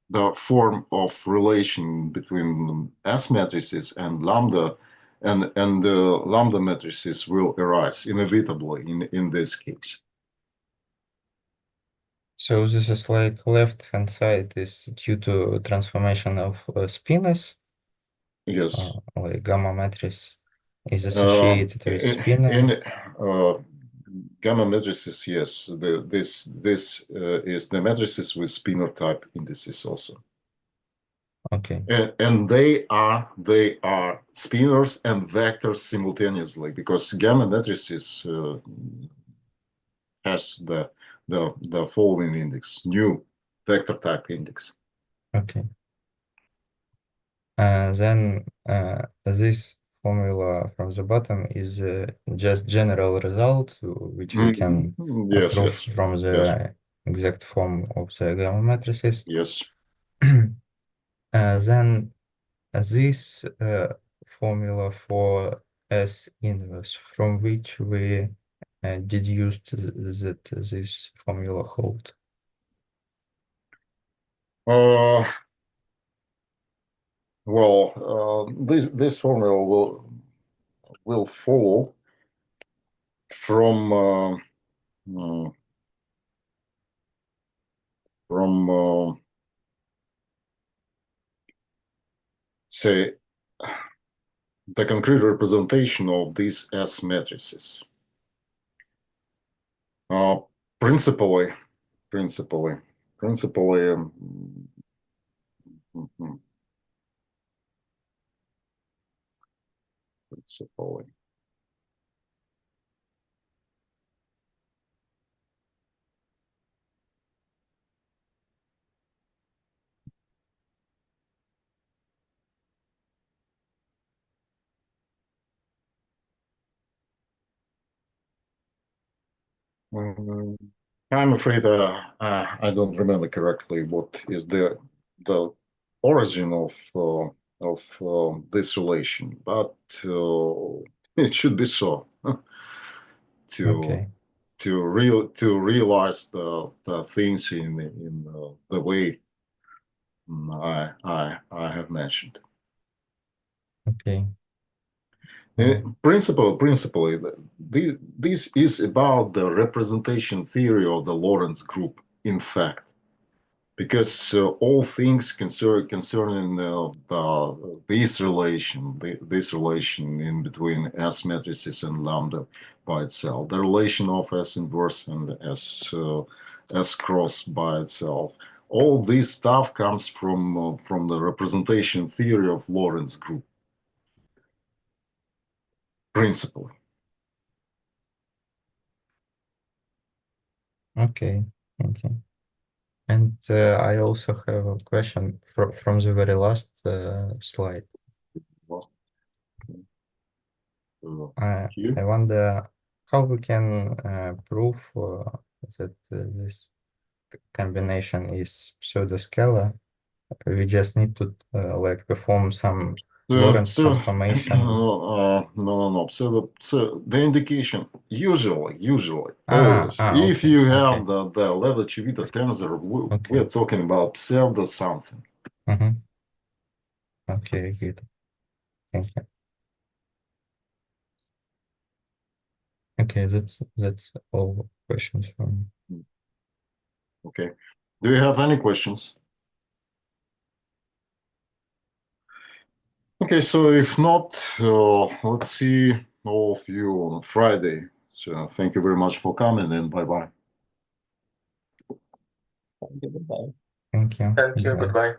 the form of relation between S matrices and lambda and the lambda matrices will arise inevitably in this case. So this is like left-hand side is due to transformation of spinors, Yes. like gamma matrix is associated with spinor. In gamma matrices, yes, this is the matrices with spinor type indices also. Okay. And they are spinors and vectors simultaneously, because gamma matrices has the following index, new vector type index. Okay. Then this formula from the bottom is just general result, which we can Yes, prove yes, from the yes, exact form of the gamma matrices. yes. Then this formula for S inverse, from which we deduced that this formula hold. Well, this formula will follow from say the concrete representation of these S matrices. Principally, principally, mhm, principally. I'm afraid I don't remember correctly what is the origin of this relation, but it should be so to Okay. to realize the things in the way I have mentioned. Okay. Principally, this is about the representation theory of the Lorentz group, in fact, because all things concerning this relation in between S matrices and lambda by itself, the relation of S inverse and S cross by itself, all this stuff comes from the representation theory of Lorentz group, principally. Okay. Thank you. And I also have a question from the very last slide. Well, I wonder how we can prove that this combination is pseudoscalar. We just need to like perform some Lorentz transformation. no. So the indication usually always, if Okay, you have okay, the Levi-Civita tensor, we're okay. talking about pseudo something. Mm-hmm. Okay, good. Thank you. Okay, that's all questions from me. Okay. Do you have any questions? Okay, so if not, let's see all of you on Friday. So thank you very much for coming, and bye-bye. Thank you. Goodbye. Thank you. Thank you. Goodbye. Goodbye.